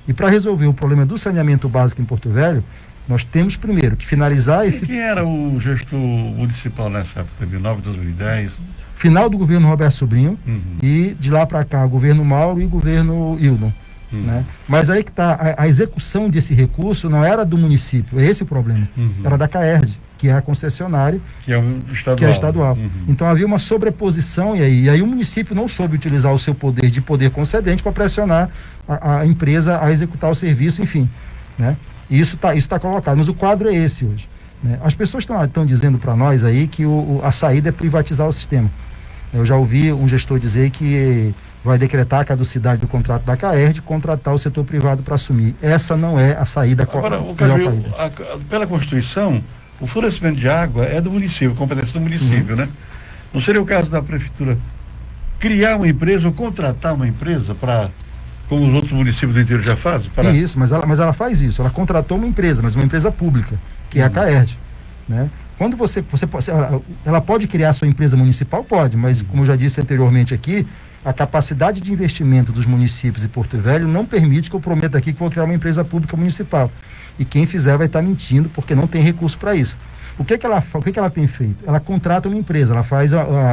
E para resolver o problema do saneamento básico em Porto Velho, nós temos primeiro que finalizar esse... Quem era o gestor municipal nessa época, 2009, 2010? Final do governo Roberto Sobrinho e de lá para cá, governo Mauro e governo Hildon. né? Mas aí que está, a execução desse recurso não era do município, é esse o problema, era da CAERD, que é a concessionária, que é estadual. Que é estadual. Então havia uma sobreposição e aí o município não soube utilizar o seu poder de poder concedente para pressionar a empresa a executar o serviço, enfim, né? E isso tá colocado, mas o quadro é esse hoje, né? As pessoas estão dizendo para nós aí que a saída é privatizar o sistema. Eu já ouvi um gestor dizer que vai decretar a caducidade do contrato da CAERD, contratar o setor privado para assumir. Essa não é a saída Agora, pela Constituição, o fornecimento de água é do município, competência do município, né? Não seria o caso da prefeitura criar uma empresa ou contratar uma empresa para, como os outros municípios do interior já fazem? Isso, mas ela faz isso, ela contratou uma empresa, mas uma empresa pública, que é a CAERD, né? Quando ela pode criar sua empresa municipal? Pode, mas como eu já disse anteriormente aqui, a capacidade de investimento dos municípios e Porto Velho não permite que eu prometa aqui que vou criar uma empresa pública municipal. E quem fizer vai estar mentindo, porque não tem recurso para isso. O que ela tem feito? Ela contrata uma empresa, ela faz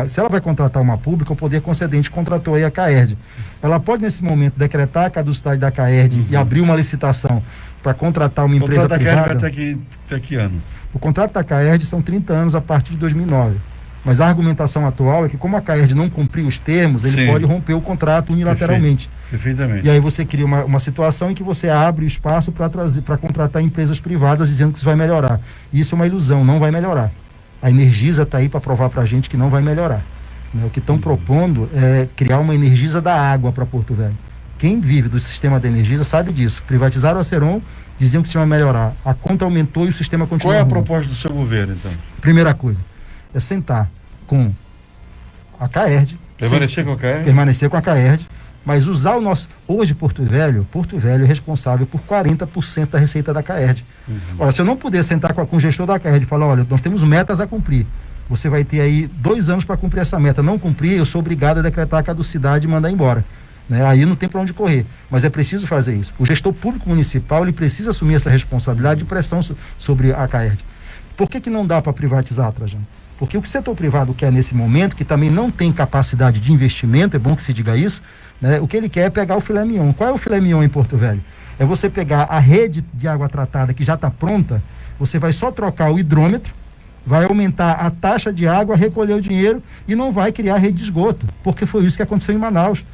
se ela vai contratar uma pública, o poder concedente contratou aí a CAERD. Ela pode nesse momento decretar a caducidade da CAERD e abrir uma licitação para contratar uma empresa privada. O contrato da CAERD vai até que ano? O contrato da CAERD são 30 anos a partir de 2009. Mas a argumentação atual é que, como a CAERD não cumpriu os termos, ele pode romper o contrato unilateralmente. Perfeitamente. E aí você cria uma situação em que você abre o espaço para contratar empresas privadas dizendo que isso vai melhorar. E isso é uma ilusão, não vai melhorar. A Energisa está aí para provar para a gente que não vai melhorar, né? O que estão propondo é criar uma Energisa da água para Porto Velho. Quem vive do sistema da Energisa sabe disso. Privatizaram a Aceron, diziam que o sistema ia melhorar. A conta aumentou e o sistema continua. Qual é a proposta do seu governo, então? Primeira coisa, é sentar com a CAERD. Permanecer com a CAERD, mas usar o nosso... Hoje, Porto Velho é responsável por 40% da receita da CAERD. Olha, se eu não puder sentar com o gestor da CAERD e falar, olha, nós temos metas a cumprir, você vai ter aí 2 anos para cumprir essa meta. Não cumprir, eu sou obrigado a decretar a caducidade e mandar embora, né? Aí não tem para onde correr, mas é preciso fazer isso. O gestor público municipal, ele precisa assumir essa responsabilidade de pressão sobre a CAERD. Por que não dá para privatizar, Trajano? Porque o que o setor privado quer nesse momento, que também não tem capacidade de investimento, é bom que se diga isso, né? O que ele quer é pegar o filé mignon. Qual é o filé mignon em Porto Velho? É você pegar a rede de água tratada que já está pronta, você vai só trocar o hidrômetro, vai aumentar a taxa de água, recolher o dinheiro e não vai criar rede de esgoto, porque foi isso que aconteceu em Manaus.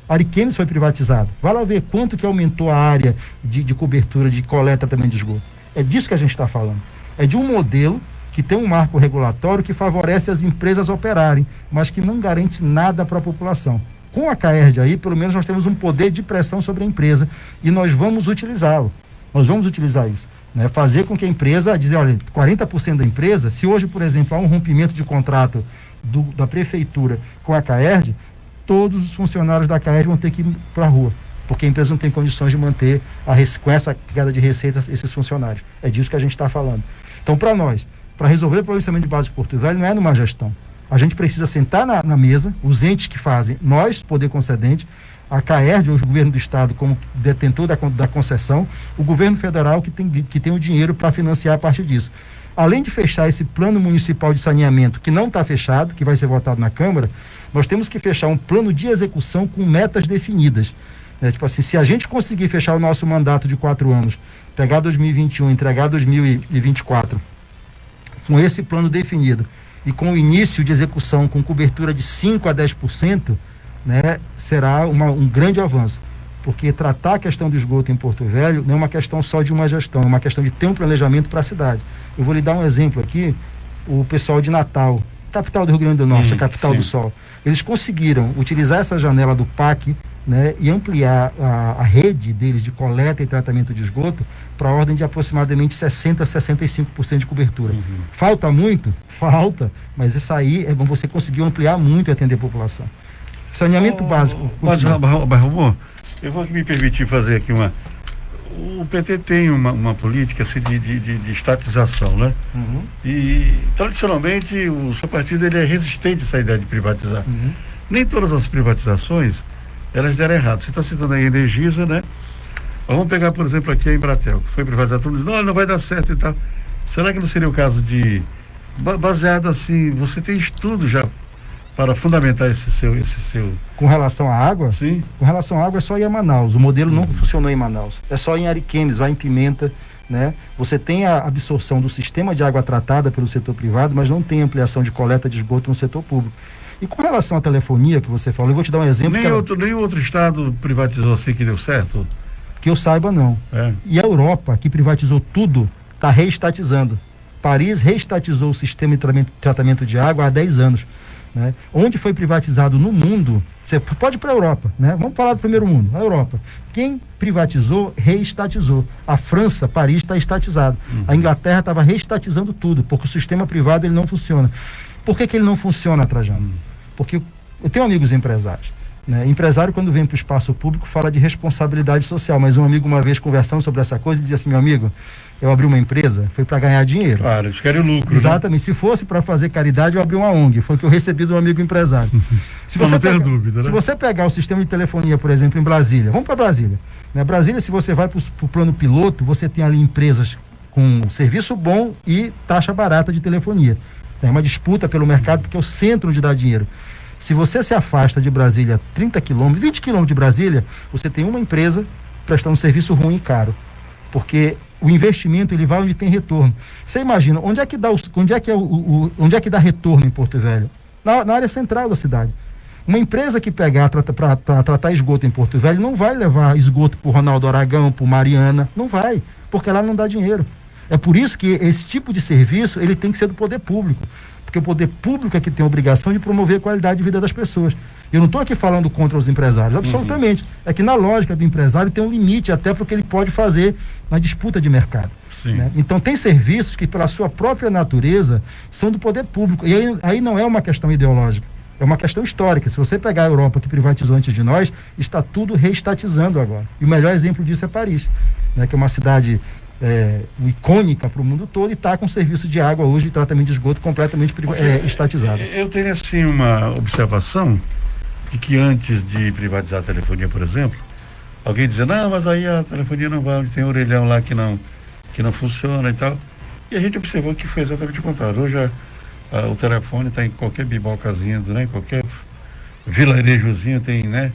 A Ariquemes foi privatizado. Vai lá ver quanto que aumentou a área de cobertura, de coleta também de esgoto. É disso que a gente está falando. É de um modelo que tem um marco regulatório que favorece as empresas operarem, mas que não garante nada para a população. Com a CAERD aí, pelo menos nós temos um poder de pressão sobre a empresa e nós vamos utilizá-lo. Nós vamos utilizar isso, né? Fazer com que a empresa, dizer, olha, 40% da empresa, se hoje, por exemplo, há um rompimento de contrato da prefeitura com a CAERD, todos os funcionários da CAERD vão ter que ir para a rua, porque a empresa não tem condições de manter com essa queda de receitas esses funcionários. É disso que a gente está falando. Então, para nós, para resolver o policiamento de base de Porto Velho, não é numa gestão. A gente precisa sentar na mesa, os entes que fazem, nós, poder concedente, a CAERD, hoje o governo do estado como detentor da concessão, o governo federal que tem o dinheiro para financiar a partir disso. Além de fechar esse plano municipal de saneamento, que não está fechado, que vai ser votado na Câmara, nós temos que fechar um plano de execução com metas definidas. Tipo assim, se a gente conseguir fechar o nosso mandato de 4 anos, pegar 2021, entregar 2024, com esse plano definido e com o início de execução com cobertura de 5% a 10%, né, será um grande avanço. Porque tratar a questão do esgoto em Porto Velho não é uma questão só de uma gestão, é uma questão de ter um planejamento para a cidade. Eu vou lhe dar um exemplo aqui, o pessoal de Natal, capital do Rio Grande do Norte, a capital do Sol, eles conseguiram utilizar essa janela do PAC, né, e ampliar a rede deles de coleta e tratamento de esgoto para a ordem de aproximadamente 60% a 65% de cobertura. Falta muito? Falta, mas isso aí é bom, você conseguiu ampliar muito e atender a população. Saneamento básico. Barromo, eu vou me permitir fazer aqui o PT tem uma política assim, de estatização, né? E tradicionalmente o seu partido ele é resistente a essa ideia de privatizar. Nem todas as privatizações elas deram errado. Você está citando aí a Energisa, né? Vamos pegar, por exemplo, aqui a Embratel, que foi privatizada, todo mundo diz, não vai dar certo e tal. Será que não seria o caso de, baseado assim, você tem estudo já para fundamentar esse seu. Com relação à água? Sim. Com relação à água é só ir a Manaus. O modelo não funcionou em Manaus. É só em Ariquemes, vai em Pimenta, né? Você tem a absorção do sistema de água tratada pelo setor privado, mas não tem ampliação de coleta de esgoto no setor público. E com relação à telefonia que você falou, eu vou te dar um exemplo. Nem outro estado privatizou assim que deu certo? Que eu saiba, não. E a Europa, que privatizou tudo, está reestatizando. Paris reestatizou o sistema de tratamento de água há 10 anos. Né? Onde foi privatizado no mundo, você pode ir para a Europa, né? Vamos falar do primeiro mundo, a Europa. Quem privatizou, reestatizou. A França, Paris, está estatizado. A Inglaterra estava reestatizando tudo, porque o sistema privado ele não funciona. Por que ele não funciona, Trajano? Porque eu tenho amigos empresários. Né? Empresário, quando vem para o espaço público, fala de responsabilidade social, mas um amigo uma vez conversando sobre essa coisa, dizia assim: meu amigo, eu abri uma empresa, foi para ganhar dinheiro. Claro, eles querem lucro. Exatamente, né? Se fosse para fazer caridade, eu abri uma ONG, foi o que eu recebi de um amigo empresário. Não tenho dúvida, né? Se você pegar o sistema de telefonia, por exemplo, em Brasília, vamos para Brasília. Né? Brasília, se você vai para o plano piloto, você tem ali empresas com serviço bom e taxa barata de telefonia. É uma disputa pelo mercado, porque é o centro onde dá dinheiro. Se você se afasta de Brasília 30 quilômetros, 20 quilômetros de Brasília, você tem uma empresa prestando um serviço ruim e caro. Porque o investimento ele vai onde tem retorno. Você imagina, onde é que dá retorno em Porto Velho? Na área central da cidade. Uma empresa que pegar para tratar esgoto em Porto Velho não vai levar esgoto para o Ronaldo Aragão, para o Mariana, não vai, porque lá não dá dinheiro. É por isso que esse tipo de serviço ele tem que ser do poder público, porque o poder público é que tem a obrigação de promover a qualidade de vida das pessoas. Eu não estou aqui falando contra os empresários, absolutamente. É que na lógica do empresário tem um limite até para o que ele pode fazer na disputa de mercado. Né? Então tem serviços que pela sua própria natureza são do poder público. E aí não é uma questão ideológica, é uma questão histórica. Se você pegar a Europa, que privatizou antes de nós, está tudo reestatizando agora. E o melhor exemplo disso é Paris, né? Que é uma cidade icônica para o mundo todo e está com serviço de água hoje de tratamento de esgoto completamente estatizado. Eu tenho assim uma observação de que antes de privatizar a telefonia, por exemplo, alguém dizia: não, mas aí a telefonia não vai, onde tem orelhão lá que não funciona e tal. E a gente observou que foi exatamente o contrário. Hoje o telefone está em qualquer bibocazinha, né? Em qualquer vilarejozinho tem, né?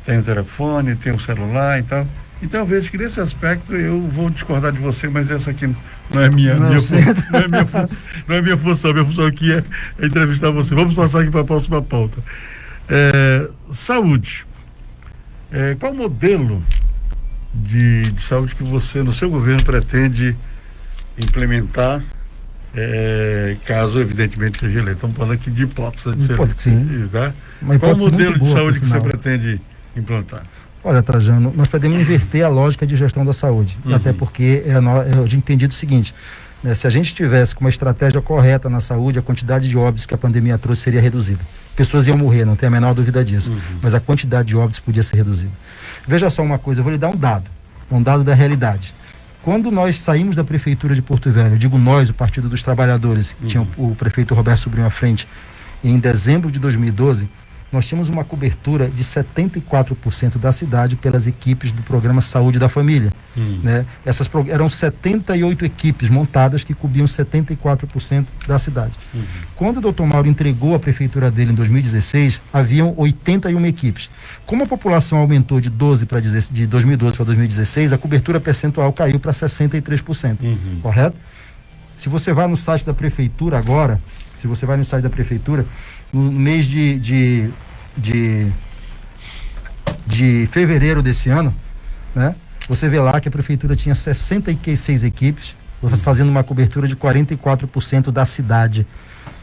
Tem o telefone, tem o celular e tal. Então eu vejo que nesse aspecto eu vou discordar de você, mas essa aqui não é minha função. Minha função aqui é entrevistar você. Vamos passar aqui para a próxima pauta. Saúde. Qual o modelo de saúde que você, no seu governo, pretende implementar, caso evidentemente seja eleito? Estamos falando aqui de hipótese de ser eleito, tá? Qual o modelo de saúde que você pretende implantar? Olha, Trajano, nós podemos inverter a lógica de gestão da saúde, até porque eu entendi o seguinte, né, se a gente tivesse com uma estratégia correta na saúde, a quantidade de óbitos que a pandemia trouxe seria reduzida. Pessoas iam morrer, não tem a menor dúvida disso, mas a quantidade de óbitos podia ser reduzida. Veja só uma coisa, eu vou lhe dar um dado da realidade. Quando nós saímos da prefeitura de Porto Velho, digo nós, o Partido dos Trabalhadores, que tinha o prefeito Roberto Sobrinho à frente, em dezembro de 2012, nós tínhamos uma cobertura de 74% da cidade pelas equipes do programa Saúde da Família. Né? Eram 78 equipes montadas que cobriam 74% da cidade. Quando o doutor Mauro entregou a prefeitura dele em 2016, haviam 81 equipes. Como a população aumentou de 2012 para 2016, a cobertura percentual caiu para 63%. Correto? Se você vai no site da prefeitura agora, no mês de fevereiro desse ano, né? Você vê lá que a prefeitura tinha 66 equipes, fazendo uma cobertura de 44% da cidade.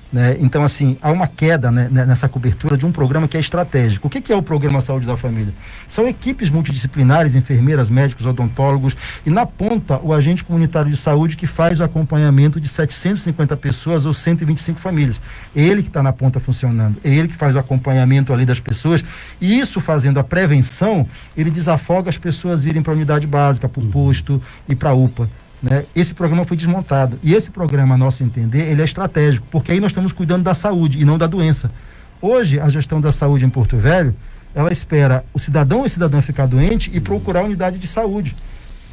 Né? Então, assim, há uma queda, né, nessa cobertura de um programa que é estratégico. O que é o Programa Saúde da Família? São equipes multidisciplinares, enfermeiras, médicos, odontólogos e na ponta o agente comunitário de saúde que faz o acompanhamento de 750 pessoas ou 125 famílias. É ele que está na ponta funcionando, é ele que faz o acompanhamento ali das pessoas e isso fazendo a prevenção, ele desafoga as pessoas irem para a unidade básica, para o posto e para a UPA. Né? Esse programa foi desmontado e esse programa, a nosso entender, ele é estratégico, porque aí nós estamos cuidando da saúde e não da doença. Hoje, a gestão da saúde em Porto Velho, ela espera o cidadão ou a cidadã ficar doente e procurar a unidade de saúde.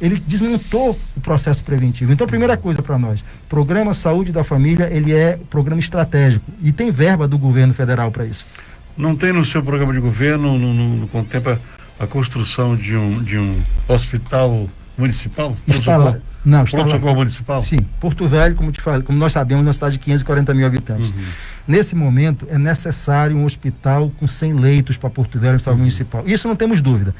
ele desmontou o processo preventivo. Então, a primeira coisa para nós, Programa Saúde da Família, ele é programa estratégico e tem verba do governo federal para isso. Não tem no seu programa de governo, não contempla a construção de um hospital municipal? Está lá. Não, está Pronto-socorro lá. municipal? Sim, Porto Velho, como te falei, como nós sabemos, é uma cidade de 540 mil habitantes. Nesse momento, é necessário um hospital com 100 leitos para Porto Velho, hospital municipal. Isso não temos dúvida.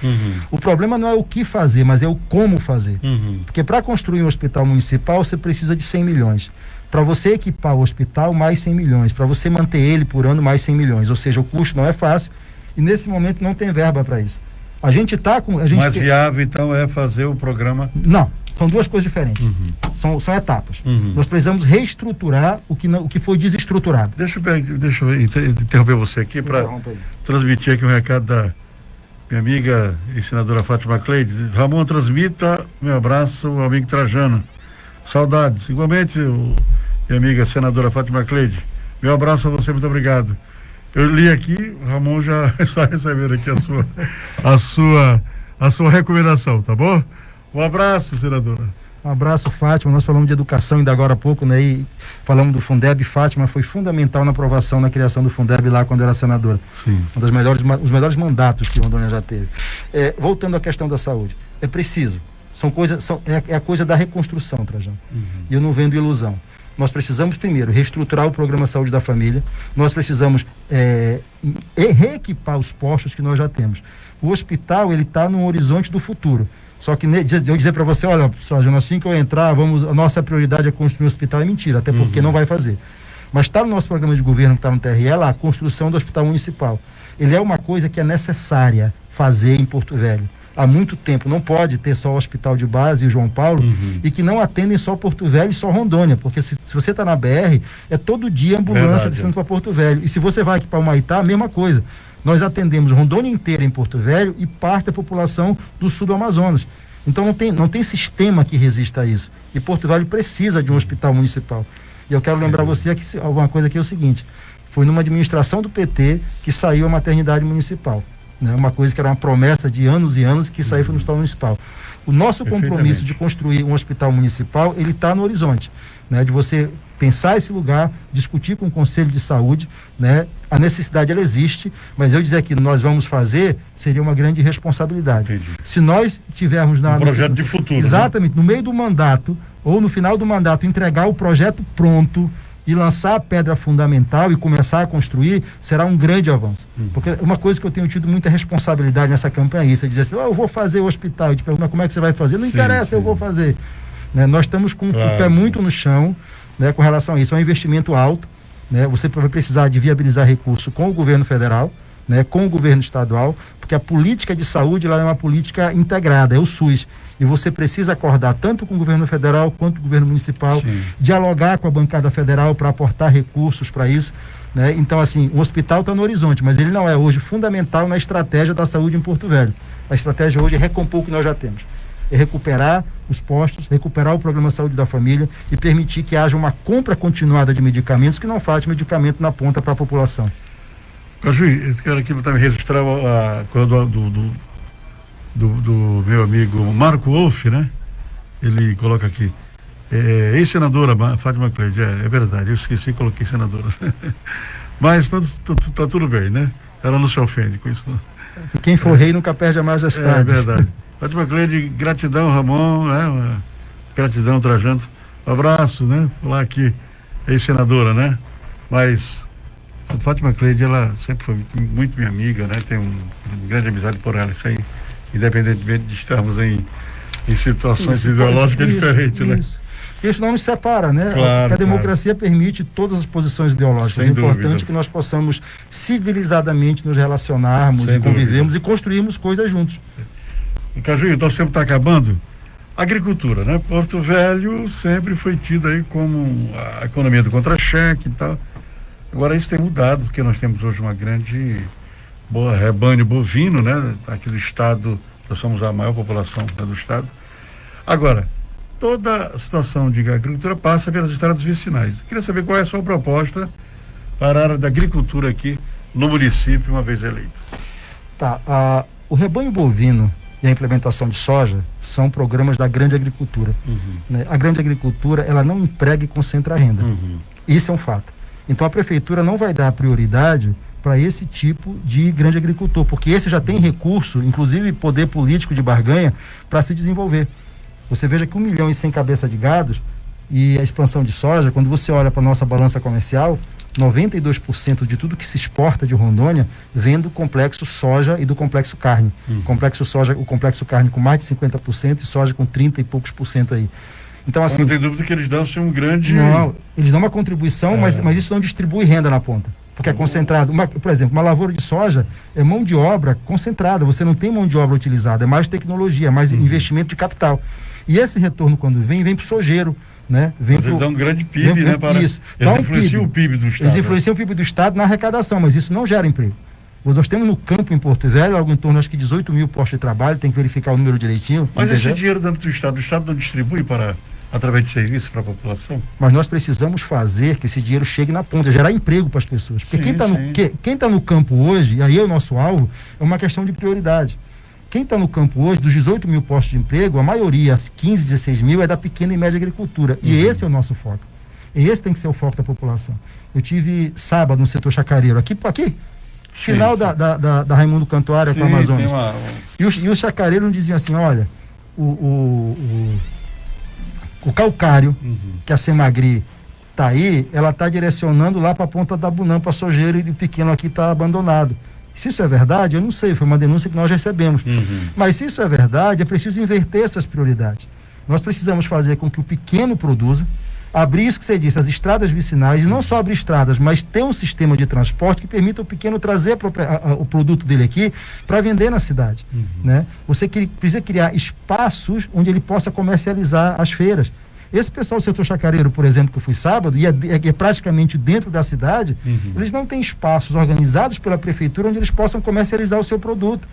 O problema não é o que fazer, mas é o como fazer. Porque para construir um hospital municipal, você precisa de 100 milhões. Para você equipar o hospital, mais 100 milhões. Para você manter ele por ano, mais 100 milhões. Ou seja, o custo não é fácil e nesse momento não tem verba para isso. A gente está com... Mais viável, então, é fazer o programa... Não. São duas coisas diferentes. São etapas. Nós precisamos reestruturar o que foi desestruturado. Deixa eu interromper você aqui para transmitir aqui um recado da minha amiga e senadora Fátima Cleide. Ramon, transmita meu abraço ao amigo Trajano. Saudades. Igualmente, minha amiga senadora Fátima Cleide. Meu abraço a você, muito obrigado. Eu li aqui, o Ramon já está recebendo aqui a sua recomendação, tá bom? Um abraço, senadora. Um abraço, Fátima. Nós falamos de educação ainda agora há pouco, né? E falamos do Fundeb. Fátima foi fundamental na aprovação, na criação do Fundeb lá quando era senadora. Sim. Os melhores mandatos que Rondônia já teve. Voltando à questão da saúde, é preciso. É a coisa da reconstrução, Trajano. E eu não vendo ilusão. Nós precisamos, primeiro, reestruturar o Programa Saúde da Família. Nós precisamos reequipar os postos que nós já temos. O hospital, ele está no horizonte do futuro. Só que eu dizer para você, olha, Trajano, assim que eu entrar, a nossa prioridade é construir um hospital, é mentira, até porque não vai fazer. Mas está no nosso programa de governo, que está no TRE, lá, a construção do hospital municipal. Ele é uma coisa que é necessária fazer em Porto Velho. Há muito tempo, não pode ter só o Hospital de Base e o João Paulo e que não atendem só Porto Velho e só Rondônia, porque se você está na BR, é todo dia ambulância descendo para Porto Velho. E se você vai aqui para o Humaitá, a mesma coisa. Nós atendemos Rondônia inteira em Porto Velho e parte da população do sul do Amazonas. Então não tem sistema que resista a isso. E Porto Velho precisa de um hospital municipal. E eu quero lembrar você que alguma coisa aqui é o seguinte: foi numa administração do PT que saiu a maternidade municipal. Né? Uma coisa que era uma promessa de anos e anos que saiu no hospital municipal. O nosso compromisso de construir um hospital municipal, ele está no horizonte, né? De você pensar esse lugar, discutir com o Conselho de Saúde, né? A necessidade, ela existe, mas eu dizer que nós vamos fazer seria uma grande responsabilidade. Entendi. Se nós tivermos um projeto de futuro, exatamente, né? No meio do mandato ou no final do mandato entregar o projeto pronto e lançar a pedra fundamental e começar a construir, será um grande avanço. Porque uma coisa que eu tenho tido muita responsabilidade nessa campanha é isso, é dizer assim, eu vou fazer o hospital, e te perguntar como é que você vai fazer, não interessa, eu vou fazer. Né? Nós estamos com o pé muito no chão, né, com relação a isso, é um investimento alto, né? Você vai precisar de viabilizar recurso com o governo federal, né, com o governo estadual, porque a política de saúde lá é uma política integrada, é o SUS. E você precisa acordar tanto com o governo federal quanto com o governo municipal, dialogar com a bancada federal para aportar recursos para isso. Né? Então, assim, o hospital está no horizonte, mas ele não é hoje fundamental na estratégia da saúde em Porto Velho. A estratégia hoje é recompor o que nós já temos. É recuperar os postos, recuperar o Programa Saúde da Família e permitir que haja uma compra continuada de medicamentos, que não falte medicamento na ponta para a população. Cajuí, eu quero aqui também registrar a coisa do meu amigo Marco Wolff, né? Ele coloca aqui, ex-senadora Fátima Cleide, é verdade, eu esqueci e coloquei senadora. Mas tá tudo bem, né? Ela não se ofende com isso, não. Quem for rei nunca perde a majestade. É verdade. Fátima Cleide, gratidão, Ramon, gratidão, Trajano. Um abraço, né? Falar aqui, ex-senadora, né? Mas a Fátima Cleide, ela sempre foi muito minha amiga, né? Tenho uma grande amizade por ela, isso aí, independentemente de estarmos em situações ideológicas diferentes, né? Isso não nos separa, né? Claro, a democracia permite todas as posições ideológicas. Sem é importante dúvidas. que nós possamos civilizadamente nos relacionarmos Sem e convivermos dúvida. e construirmos coisas juntos. E Cajuí, o nosso tempo está acabando. Agricultura, né? Porto Velho sempre foi tido aí como a economia do contra-cheque e tal. Agora isso tem mudado, porque nós temos hoje uma grande rebanho bovino, né? Aqui do estado, nós somos a maior população, né, do estado. Agora, toda a situação de agricultura passa pelas estradas vicinais. Eu queria saber qual é a sua proposta para a área da agricultura aqui no município, uma vez eleito. Tá, o rebanho bovino, e a implementação de soja são programas da grande agricultura. Né? A grande agricultura, ela não emprega e concentra a renda. Isso é um fato. Então a prefeitura não vai dar prioridade para esse tipo de grande agricultor, porque esse já tem recurso, inclusive poder político de barganha, para se desenvolver. Você veja que 1 milhão e 100 cabeças de gados e a expansão de soja, quando você olha para a nossa balança comercial, 92% de tudo que se exporta de Rondônia vem do complexo soja e do complexo carne. O complexo carne com mais de 50% e soja com 30 e poucos % aí. Então, assim, não tem dúvida que eles dão um grande... Não, eles dão uma contribuição, mas isso não distribui renda na ponta. Porque é concentrado. Por exemplo, uma lavoura de soja é mão de obra concentrada. Você não tem mão de obra utilizada. É mais tecnologia, é mais investimento de capital. E esse retorno, quando vem para o sojeiro. Né? Mas eles dão um grande PIB, né? Isso. Eles influenciam o PIB do Estado. Eles influenciam o PIB do Estado na arrecadação, mas isso não gera emprego. Nós temos no campo em Porto Velho algo em torno, acho que 18 mil postos de trabalho, tem que verificar o número direitinho. Mas esse dinheiro dentro do Estado não distribui através de serviços para a população? Mas nós precisamos fazer que esse dinheiro chegue na ponta, gerar emprego para as pessoas. Porque quem está no campo hoje, e aí é o nosso alvo, é uma questão de prioridade. Quem está no campo hoje, dos 18 mil postos de emprego, a maioria, as 15, 16 mil, é da pequena e média agricultura. E esse é o nosso foco. E esse tem que ser o foco da população. Eu tive sábado no setor chacareiro, aqui final da Raimundo Cantuária com a Amazonas. E os chacareiros diziam assim, olha, o calcário que a Semagri está aí, ela está direcionando lá para a ponta da Bunã, para sojeiro, e o pequeno aqui está abandonado. Se isso é verdade, eu não sei, foi uma denúncia que nós recebemos. Mas se isso é verdade, é preciso inverter essas prioridades. Nós precisamos fazer com que o pequeno produza, abrir isso que você disse, as estradas vicinais, e não só abrir estradas, mas ter um sistema de transporte que permita o pequeno trazer o produto dele aqui para vender na cidade. Né? Você precisa criar espaços onde ele possa comercializar as feiras. Esse pessoal do setor chacareiro, por exemplo, que eu fui sábado, e é praticamente dentro da cidade, eles não têm espaços organizados pela prefeitura onde eles possam comercializar o seu produto.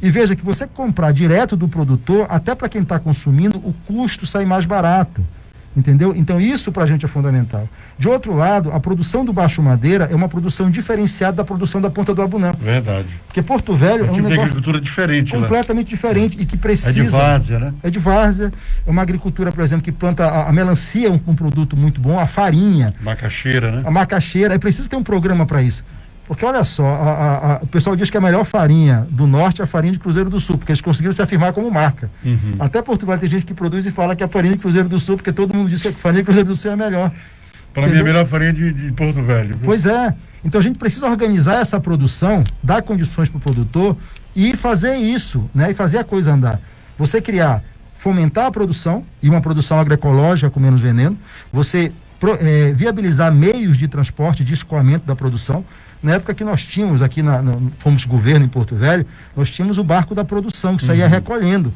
E veja que você comprar direto do produtor, até para quem está consumindo, o custo sai mais barato. Entendeu? Então isso pra gente é fundamental. De outro lado, a produção do Baixo Madeira é uma produção diferenciada da produção da Ponta do Abunã. Verdade. Porque Porto Velho é um tipo de agricultura diferente, completamente diferente e que precisa... É de várzea, né? É de várzea. É uma agricultura, por exemplo, que planta a melancia, um produto muito bom, a farinha. Macaxeira, né? A macaxeira. É preciso ter um programa para isso. Porque olha só, o pessoal diz que a melhor farinha do norte é a farinha de Cruzeiro do Sul, porque eles conseguiram se afirmar como marca. Até Portugal tem gente que produz e fala que é a farinha de Cruzeiro do Sul, porque todo mundo diz que a farinha de Cruzeiro do Sul é a melhor. Para mim é a melhor farinha de Porto Velho. Pois é. Então a gente precisa organizar essa produção, dar condições para o produtor e fazer isso, né? E fazer a coisa andar. Você fomentar a produção, e uma produção agroecológica com menos veneno, você viabilizar meios de transporte, de escoamento da produção. Na época que nós tínhamos aqui, fomos governo em Porto Velho, nós tínhamos o barco da produção, que saía recolhendo.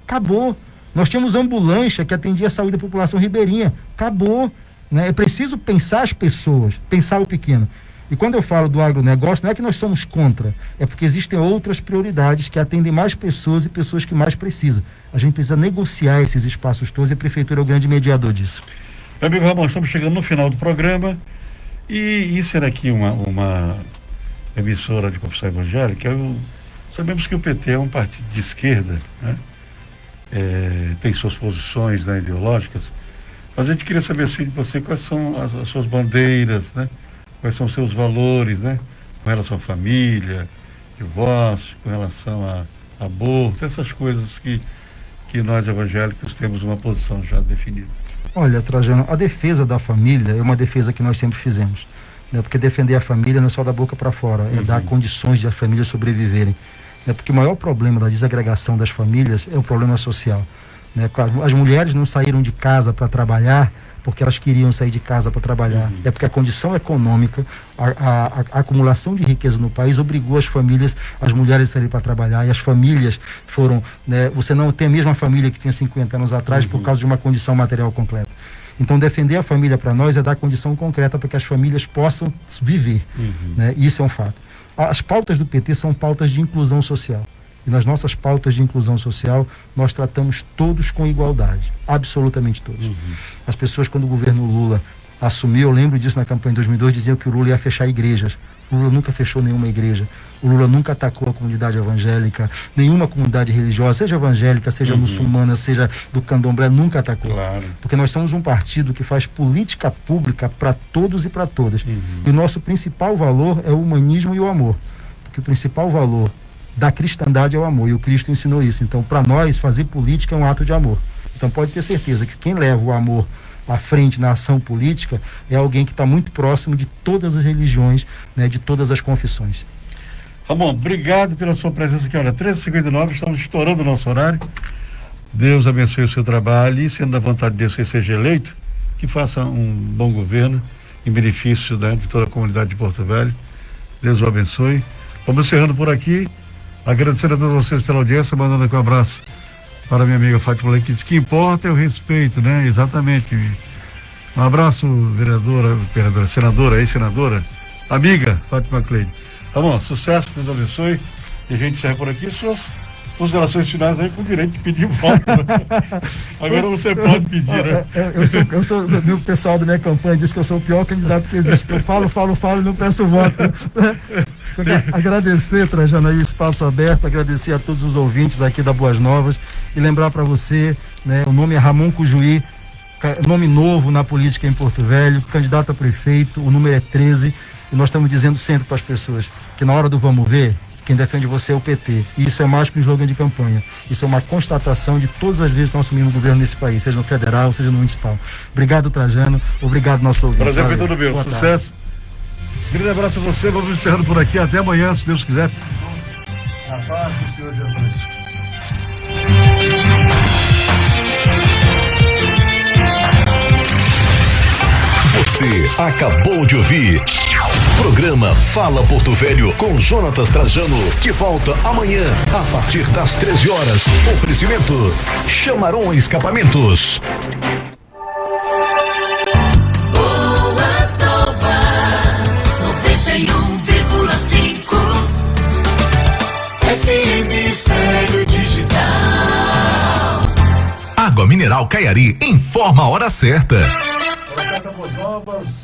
Acabou. Nós tínhamos ambulância que atendia a saúde da população ribeirinha. Acabou. Né? É preciso pensar as pessoas, pensar o pequeno. E quando eu falo do agronegócio, não é que nós somos contra, é porque existem outras prioridades que atendem mais pessoas e pessoas que mais precisam. A gente precisa negociar esses espaços todos e a prefeitura é o grande mediador disso. Meu amigo Ramon, estamos chegando no final do programa. E isso era aqui uma emissora de confissão evangélica. Sabemos que o PT é um partido de esquerda, né? Tem suas posições, né, ideológicas, mas a gente queria saber assim de você quais são as suas bandeiras, né? Quais são os seus valores, né? Com relação à família, divórcio, com relação a aborto, essas coisas que nós evangélicos temos uma posição já definida. Olha, Trajano, a defesa da família é uma defesa que nós sempre fizemos, né? Porque defender a família não é só da boca para fora, é dar condições de as famílias sobreviverem, né? Porque o maior problema da desagregação das famílias é o problema social, né? As mulheres não saíram de casa para trabalhar porque elas queriam sair de casa para trabalhar, é porque a condição econômica, a acumulação de riqueza no país obrigou as famílias, as mulheres a saírem para trabalhar, e as famílias foram, né, você não tem a mesma família que tinha 50 anos atrás por causa de uma condição material completa. Então defender a família para nós é dar condição concreta para que as famílias possam viver, né? Isso é um fato. As pautas do PT são pautas de inclusão social. E nas nossas pautas de inclusão social, nós tratamos todos com igualdade, absolutamente todos. As pessoas, quando o governo Lula assumiu, eu lembro disso na campanha de 2002, diziam que o Lula ia fechar igrejas. O Lula nunca fechou nenhuma igreja. O Lula nunca atacou a comunidade evangélica, nenhuma comunidade religiosa, seja evangélica, seja muçulmana, seja do candomblé, nunca atacou. Claro. Porque nós somos um partido que faz política pública para todos e para todas. E o nosso principal valor é o humanismo e o amor. Porque o principal valor da cristandade é o amor, e o Cristo ensinou isso. Então, para nós, fazer política é um ato de amor. Então, pode ter certeza que quem leva o amor à frente na ação política é alguém que está muito próximo de todas as religiões, né, de todas as confissões. Ramon, obrigado pela sua presença aqui. Olha, 13h59, estamos estourando o nosso horário. Deus abençoe o seu trabalho e, sendo da vontade de Deus que seja eleito, que faça um bom governo em benefício, né, de toda a comunidade de Porto Velho. Deus o abençoe. Vamos encerrando por aqui, agradecendo a todos vocês pela audiência, mandando aqui um abraço para minha amiga Fátima Leite, que diz que importa é o respeito, né? Exatamente. Um abraço, vereadora, senadora, amiga Fátima Cleide. Tá bom, sucesso, Deus abençoe. E a gente encerra por aqui. Suas considerações finais aí com direito de pedir voto. Agora você pode pedir, né? Eu sou, o pessoal da minha campanha diz que eu sou o pior candidato que existe. Eu falo e não peço voto. Agradecer, Trajano, aí o espaço aberto, agradecer a todos os ouvintes aqui da Boas Novas e lembrar para você, né, o nome é Ramon Cujuí, nome novo na política em Porto Velho, candidato a prefeito, o número é 13, e nós estamos dizendo sempre para as pessoas que na hora do vamos ver, quem defende você é o PT. E isso é mais que um slogan de campanha. Isso é uma constatação de todas as vezes que nós assumimos o governo nesse país, seja no federal, seja no municipal. Obrigado, Trajano. Obrigado, nosso ouvinte. Prazer foi todo meu. Sucesso. Grande abraço a você. Vamos encerrando por aqui. Até amanhã, se Deus quiser. A paz do Senhor Jesus. Você acabou de ouvir programa Fala Porto Velho com Jonatas Trajano, que volta amanhã a partir das 13 horas. Oferecimento Chamarão Escapamentos. Boas Novas 91,5 FM Estéreo Digital. Água mineral Caiari informa a hora certa. Boas Novas.